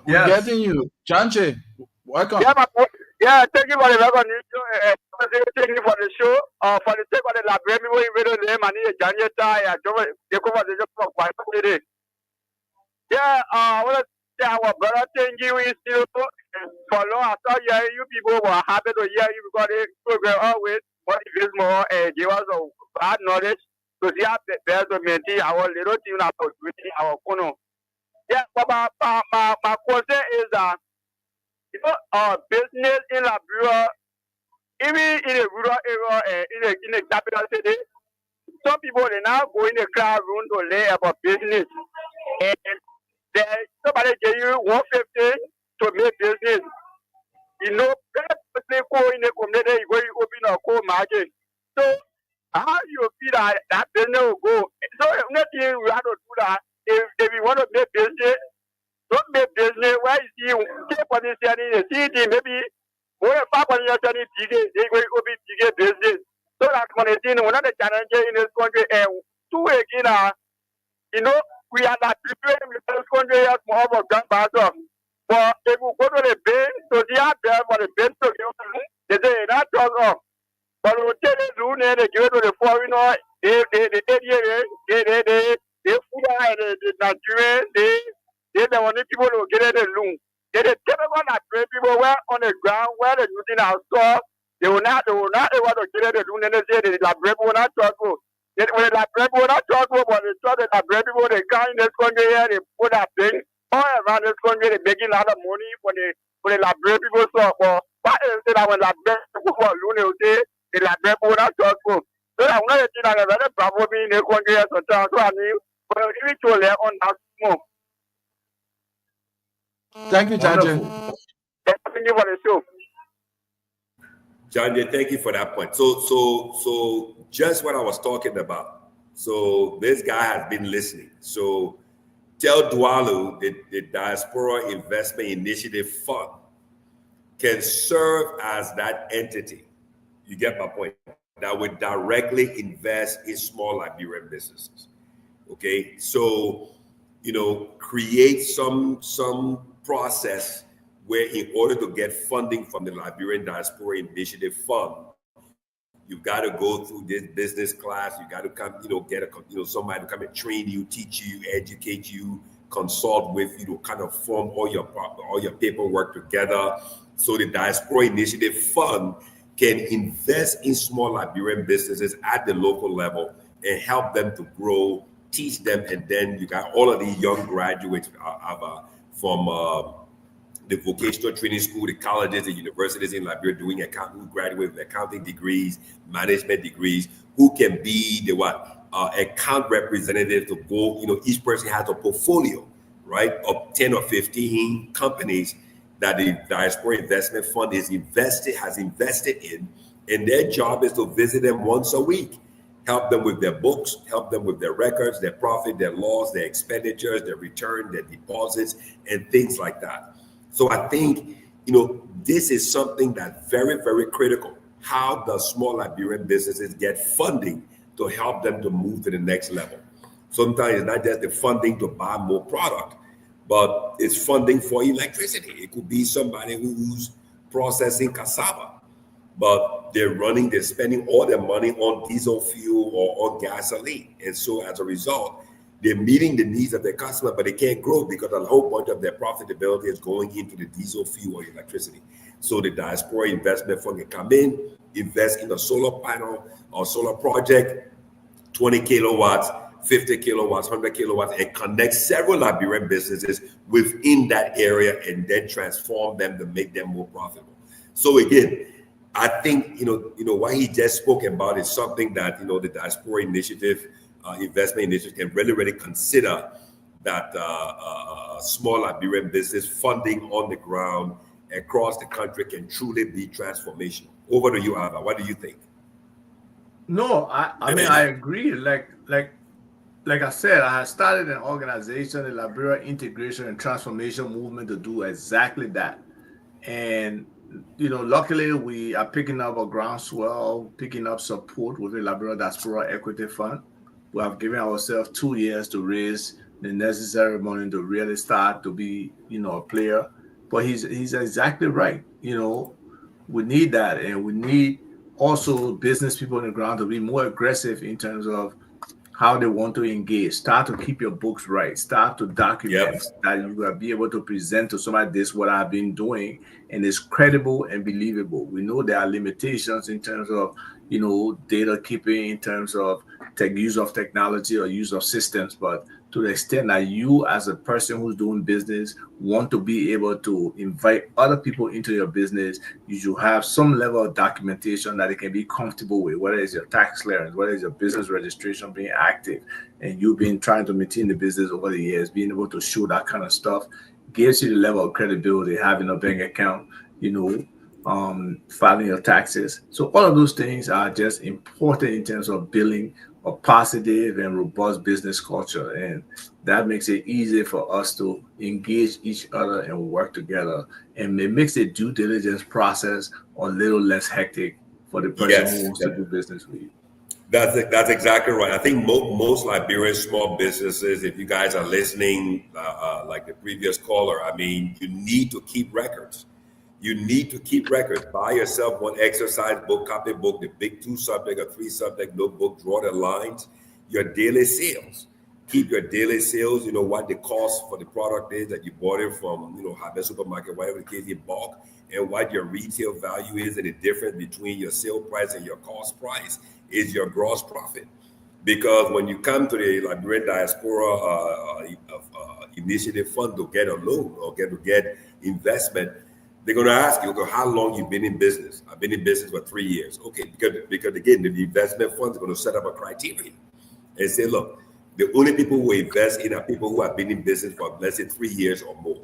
We're getting you. Janche, welcome. Yeah, thank you for the recognition. Thank you for the show. For the sake of the library, we will name and Janeta. Yeah, I want to say our brother thank you is still for long. I saw you people were happy to hear you because the program always motivates more and give us a bad knowledge to see how better to maintain our little team about our corner. Yeah, but my question is that business in Liberia, even in a rural area, in a capital city, some people they now go in the classroom to learn about business, and somebody give you 150 to make business. People go in the community, you open a co-market. So how you feel that business will go? So nothing we have to do that. If you want to make business. Don't make business where you see potential in the city, maybe more than 500 they will be big business. So that community, one of the challenges in this country, and two again, we are not prepared in this country as more of a gun battle. But if we go to the bank, so they are there for the bank to give, they say, not talk of. But we tell the loan and they give it to the foreigner, they food and the Nigerian, they the only people who get the loan. They the typical Nigerian people were on the ground where they're using our store. They will not able to get the loan, and they say the Liberian will not talk to. When the Liberian will not talk to, but they talk the Liberian people, they come in this country here, they put that thing all around this country, they making a lot of money for the Liberian people. So, but instead of when Liberian people for loan, they will say the Liberian will not talk to. So I'm not saying that there's a problem in the country here sometimes. So I mean, but if you learn on that more. Thank you, Janje. Thank you for the show. Janje, thank you for that point. So just what I was talking about. So this guy has been listening. So tell Dwalu the Diaspora Investment Initiative Fund can serve as that entity. You get my point? That would directly invest in small Liberian businesses. Okay, so create some process where, in order to get funding from the Liberian Diaspora Initiative Fund, you've got to go through this business class. You got to come, get somebody to come and train you, teach you, educate you, consult with you to kind of form all your paperwork together. So the Diaspora Initiative Fund can invest in small Liberian businesses at the local level and help them to grow, teach them, and then you got all of these young graduates from the vocational training school, the colleges, the universities in Liberia doing accounting, who graduate with accounting degrees, management degrees, who can be the account representative to go, each person has a portfolio, right, of 10 or 15 companies that the Diaspora Investment Fund has invested in, and their job is to visit them once a week, help them with their books, help them with their records, their profit, their loss, their expenditures, their return, their deposits, and things like that. So I think, this is something that's very, very critical. How does small Liberian businesses get funding to help them to move to the next level? Sometimes it's not just the funding to buy more product, but it's funding for electricity. It could be somebody who's processing cassava, but they're spending all their money on diesel fuel or on gasoline. And so as a result, they're meeting the needs of their customer, but they can't grow because a whole bunch of their profitability is going into the diesel fuel or electricity. So the diaspora investment fund can come in, invest in a solar panel or solar project, 20 kilowatts, 50 kilowatts, 100 kilowatts, and connect several Liberian businesses within that area and then transform them to make them more profitable. So again, I think, what he just spoke about is something that, the diaspora initiative, investment initiative can really, really consider, that small Liberian business funding on the ground across the country can truly be transformational. Over to you, Ava. What do you think? No, I mean, I agree. Like I said, I started an organization, the Liberia Integration and Transformation Movement, to do exactly that. And, luckily we are picking up a groundswell, picking up support with the Liberia Diaspora Equity Fund. We have given ourselves 2 years to raise the necessary money to really start to be, a player. But he's exactly right. We need that. And we need also business people on the ground to be more aggressive in terms of how they want to engage. Start to keep your books right. Start to document that you will be able to present to somebody, this is what I've been doing, and it's credible and believable. We know there are limitations in terms of, data keeping, in terms of use of technology or use of systems, but to the extent that you as a person who's doing business want to be able to invite other people into your business, you should have some level of documentation that they can be comfortable with, whether it's your tax clearance, whether it's your business registration being active, and you've been trying to maintain the business over the years. Being able to show that kind of stuff gives you the level of credibility, having a bank account, filing your taxes. So all of those things are just important in terms of building a positive and robust business culture, and that makes it easy for us to engage each other and work together, and it makes the due diligence process a little less hectic for the person who wants to do business with you. That's exactly right. I think most Liberian small businesses, if you guys are listening, like the previous caller, I mean, you need to keep records. You need to keep records. Buy yourself one exercise book, copybook, the big 2-subject or 3-subject notebook, draw the lines, your daily sales. Keep your daily sales, what the cost for the product is that you bought it from, Harvest Supermarket, whatever the case, in bulk, and what your retail value is, and the difference between your sale price and your cost price is your gross profit. Because when you come to the Liberian Diaspora Initiative Fund to get a loan or to get investment, they're going to ask you, how long you've been in business. I've been in business for 3 years. Okay, because again, the investment funds are going to set up a criteria and say, look, the only people who invest in are people who have been in business for, let's say, 3 years or more.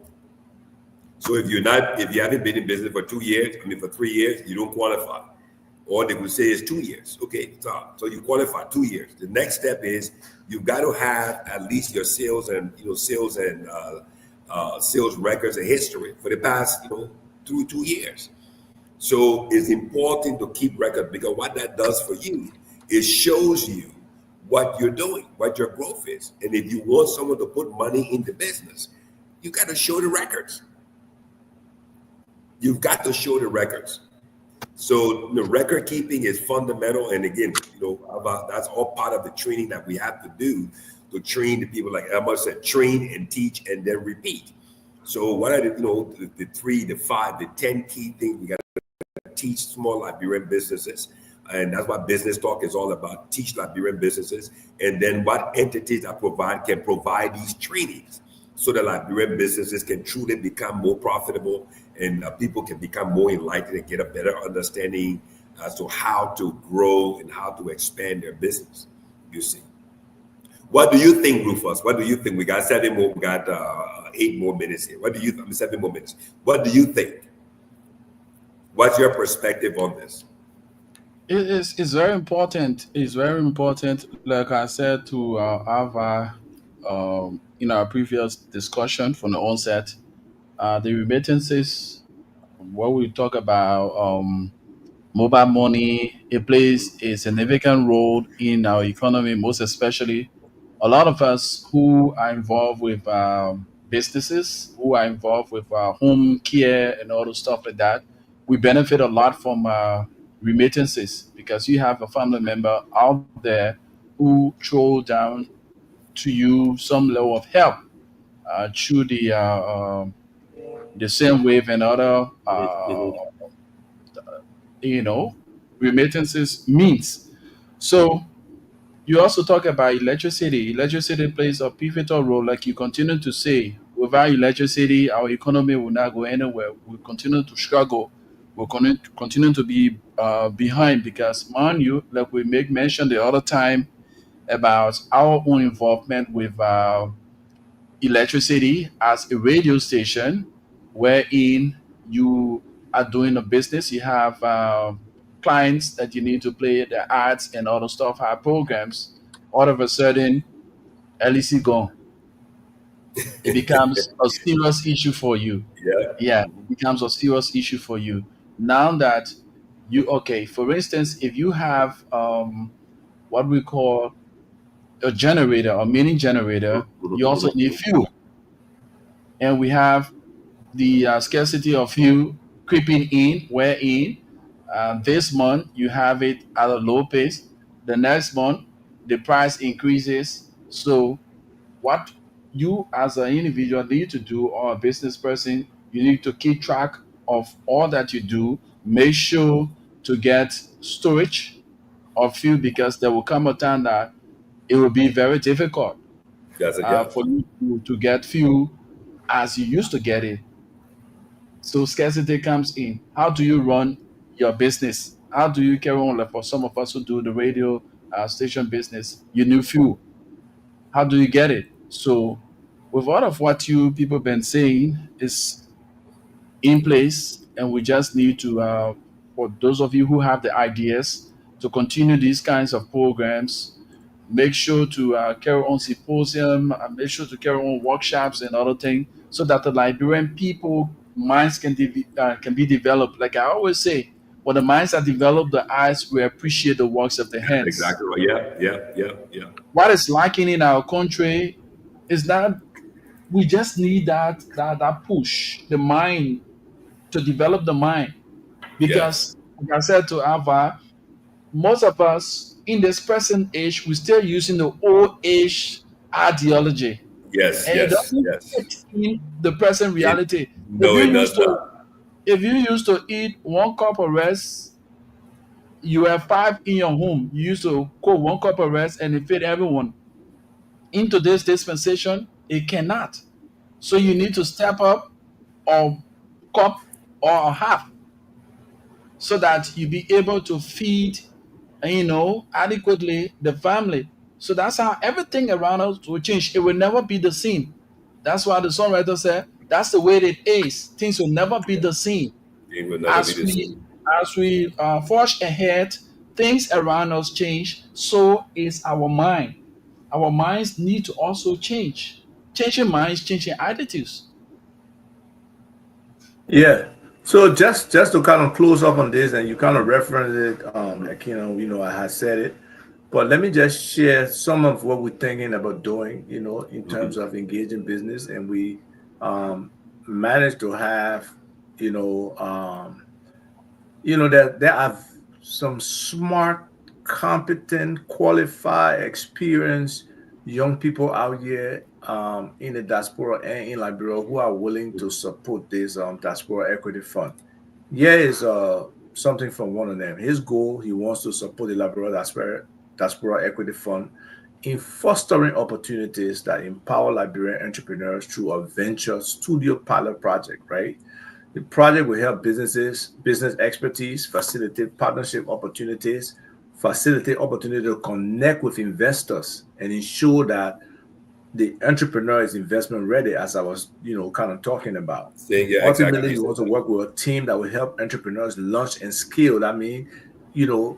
So if you haven't been in business for 2 years, for 3 years, you don't qualify. Or they will say it's 2 years. Okay, so you qualify 2 years. The next step is you've got to have at least your sales and sales records and history for the past 2 years. So it's important to keep record, because what that does for you is shows you what you're doing, what your growth is. And if you want someone to put money in the business, you got to show the records. You've got to show the records. So the record keeping is fundamental. And again, that's all part of the training that we have to do to train the people, like Emma said, train and teach and then repeat. So what are the 3, the 5, the 10 key things we got to teach small Liberian businesses? And that's what Business Talk is all about, teach Liberian businesses. And then what entities that can provide these trainings so that Liberian businesses can truly become more profitable, and people can become more enlightened and get a better understanding as to how to grow and how to expand their business, you see. What do you think, Rufus? What do you think? We got 7 more. We got 8 more minutes here. What do you think? 7 more minutes. What do you think? What's your perspective on this? It's very important. It's very important. Like I said to Ava, in our previous discussion from the onset, the remittances, what we talk about, mobile money, it plays a significant role in our economy, most especially a lot of us who are involved with businesses, who are involved with home care and all those stuff like that. We benefit a lot from remittances because you have a family member out there who throw down to you some level of help through the same wave and other you know remittances means. So you also talk about electricity. Electricity plays a pivotal role, like you continue to say. Without electricity, our economy will not go anywhere. We'll continue to struggle. We'll continue to be behind because, mind you, like we make mention the other time about our own involvement with electricity as a radio station, wherein you are doing a business, you have clients that you need to play the ads and other stuff, our programs. All of a sudden, LEC gone. It becomes a serious issue for you. Yeah. Yeah, it becomes a serious issue for you. Now that okay, for instance, if you have what we call a generator or mini generator, you also need fuel. And we have the scarcity of fuel creeping in, wherein this month you have it at a low pace. The next month, the price increases. So, what you as an individual need to do, or a business person, you need to keep track of all that you do. Make sure to get storage of fuel because there will come a time that it will be very difficult That's a yeah. for you to get fuel as you used to get it. So scarcity comes in. How do you run your business? How do you carry on? Like for some of us who do the radio station business, you need fuel. How do you get it? So, with all of what you people been saying is in place, and we just need to, for those of you who have the ideas, to continue these kinds of programs. Make sure to carry on symposium, make sure to carry on workshops and other things, so that the Liberian people minds can be developed. Like I always say, when the minds are developed, the eyes will appreciate the works of the hands. Exactly right. Yeah, yeah, yeah, yeah. What is lacking in our country is that we just need that push, the mind, to develop the mind. Yes, Because like I said to Ava, most of us in this present age, we're still using the old age ideology, yes, and it yes, doesn't yes. fit in the present It reality. If no, you it does used to not. if you used to eat one cup of rice, you have five in your home. You used to cook one cup of rice and it fit everyone. In today's dispensation, it cannot. So you need to step up a cup or a half so that you be able to feed, adequately the family. So that's how everything around us will change. It will never be the same. That's why the songwriter said, that's the way it is. Things will never be the same. It will never be As the we same. forge ahead, things around us change. So is our mind. Our minds need to also change. Changing minds, changing attitudes. Yeah. So just to kind of close up on this, and you kind of reference it, like I had said it, but let me just share some of what we're thinking about doing, in terms of engaging business, and we um, managed to have, you know, um, that there are some smart, competent, qualified, experienced young people out here in the diaspora and in Liberia who are willing to support this diaspora equity fund. Here is something from one of them. His goal: he wants to support the Liberia diaspora equity fund in fostering opportunities that empower Liberian entrepreneurs through a venture studio pilot project. Right. The project will help businesses, business expertise, facilitate partnership opportunities, facilitate opportunity to connect with investors, and ensure that the entrepreneur is investment ready, as I was, kind of talking about. Saying yeah, exactly. Ultimately, You you said want to that. work with a team that will help entrepreneurs launch and scale. I mean,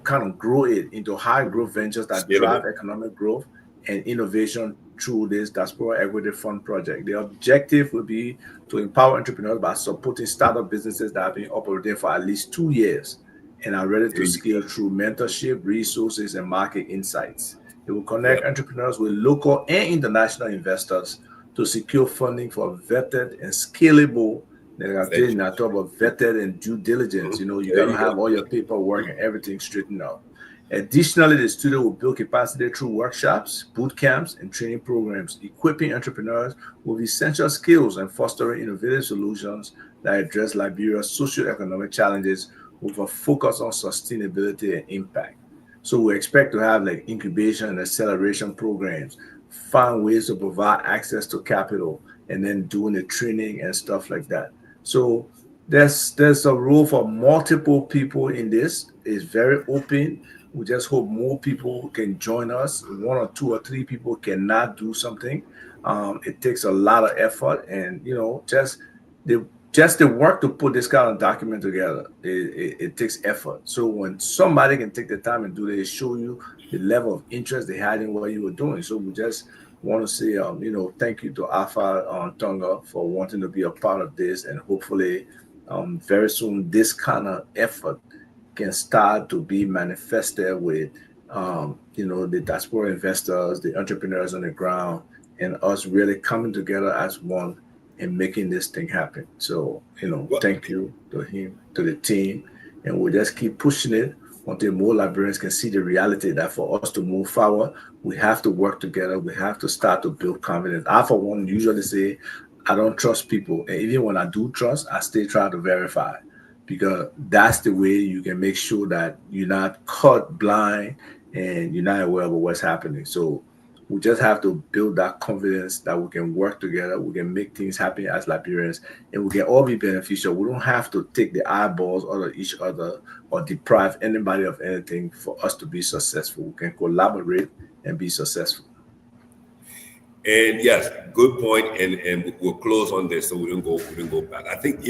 kind of grow it into high growth ventures that drive economic growth and innovation through this Diaspora Equity Fund project. The objective will be to empower entrepreneurs by supporting startup businesses that have been operating for at least 2 years and are ready to scale through mentorship, resources, and market insights. It will connect entrepreneurs with local and international investors to secure funding for vetted and scalable. I talk about vetted and due diligence. You got to have all your paperwork and everything straightened out. Additionally, the studio will build capacity through workshops, boot camps, and training programs, equipping entrepreneurs with essential skills and fostering innovative solutions that address Liberia's socioeconomic challenges with a focus on sustainability and impact. So we expect to have like incubation and acceleration programs, find ways to provide access to capital, and then doing the training and stuff like that. So there's a role for multiple people in this. It's very open. We just hope more people can join us. 1 or 2 or 3 people cannot do something. It takes a lot of effort, and just the work to put this kind of document together, it takes effort. So when somebody can take the time and do it, show you the level of interest they had in what you were doing. So we just want to say, thank you to Alpha Tonga for wanting to be a part of this, and hopefully, very soon this kind of effort can start to be manifested with, the diaspora investors, the entrepreneurs on the ground, and us really coming together as one and making this thing happen. So, thank you to him, to the team, and we'll just keep pushing it until more Liberians can see the reality that for us to move forward, we have to work together. We have to start to build confidence. I, for one, usually say, I don't trust people. And even when I do trust, I still try to verify, because that's the way you can make sure that you're not caught blind and you're not aware of what's happening. So we just have to build that confidence that we can work together, we can make things happen as Liberians, and we can all be beneficial. We don't have to take the eyeballs out of each other or deprive anybody of anything for us to be successful. We can collaborate and be successful. And yes, good point. And we'll close on this so we don't go back. I think,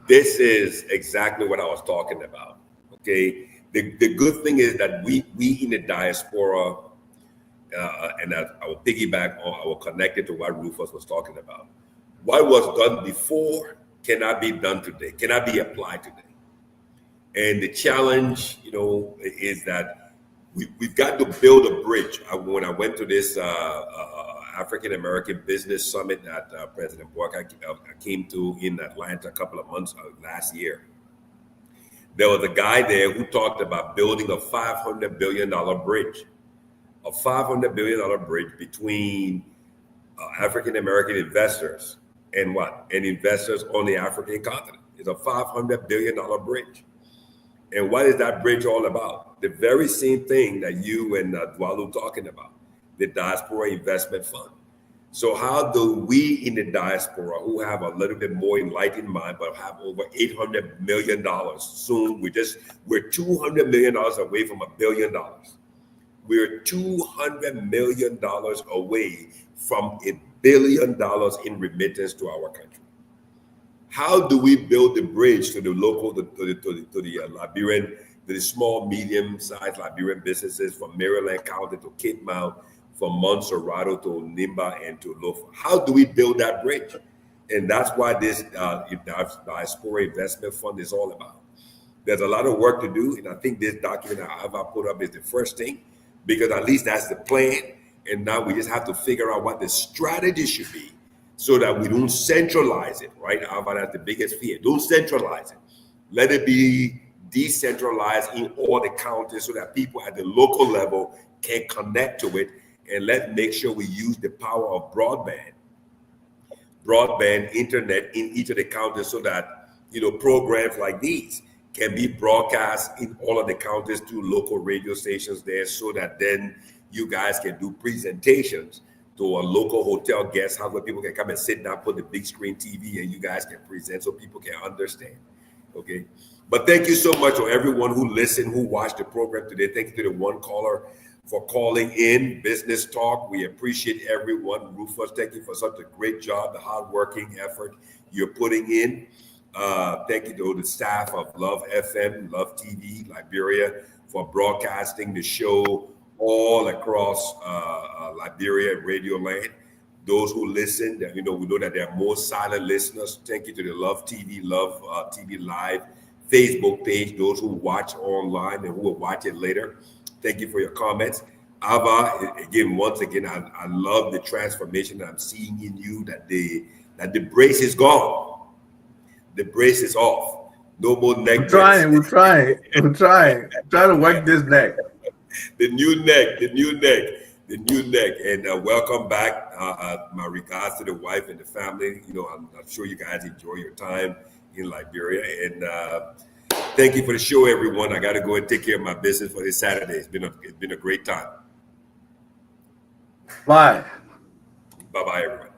this is exactly what I was talking about. Okay. The good thing is that we in the diaspora, and I will piggyback on, I will connect it to what Rufus was talking about. What was done before cannot be done today, cannot be applied today. And the challenge, is that we've got to build a bridge. When I went to this African American Business Summit that President Boakai came to in Atlanta a couple of months last year, there was a guy there who talked about building a $500 billion bridge. A $500 billion bridge between African American investors and investors on the African continent. It's a $500 billion bridge. And what is that bridge all about? The very same thing that you and Dwalu talking about, the Diaspora Investment Fund. So how do we in the diaspora, who have a little bit more enlightened mind, but have over $800 million soon, we're $200 million away from $1 billion. We're $200 million away from $1 billion in remittance to our country. How do we build the bridge to the local, to the Liberian, to the small, medium-sized Liberian businesses from Maryland County to Cape Mount, from Montserrat to Nimba and to Lofa? How do we build that bridge? And that's why this Diaspora Investment Fund is all about. There's a lot of work to do, and I think this document I put up is the first thing, because at least that's the plan. And now we just have to figure out what the strategy should be so that we don't centralize it, right? That's the biggest fear. Don't centralize it. Let it be decentralized in all the counties so that people at the local level can connect to it. And let's make sure we use the power of broadband internet in each of the counties so that, programs like these can be broadcast in all of the counties through local radio stations there, so that then you guys can do presentations to a local hotel guest house where people can come and sit down, put the big screen TV, and you guys can present so people can understand. Okay. But thank you so much to everyone who listened, who watched the program today. Thank you to the one caller for calling in Business Talk. We appreciate everyone. Rufus, thank you for such a great job, the hardworking effort you're putting in. Thank you to the staff of Love FM, Love TV, Liberia, for broadcasting the show all across Liberia radio land. Those who listen, we know that there are more silent listeners. Thank you to the Love TV, Love TV Live Facebook page. Those who watch online and who will watch it later. Thank you for your comments. Ava, again, once again, I love the transformation that I'm seeing in you. That the brace is gone. The brace is off. No more neck. We're trying. Trying to work this neck. The new neck. And welcome back. My regards to the wife and the family. I'm sure you guys enjoy your time in Liberia. And thank you for the show, everyone. I got to go and take care of my business for this Saturday. It's been a great time. Bye. Bye-bye, everyone.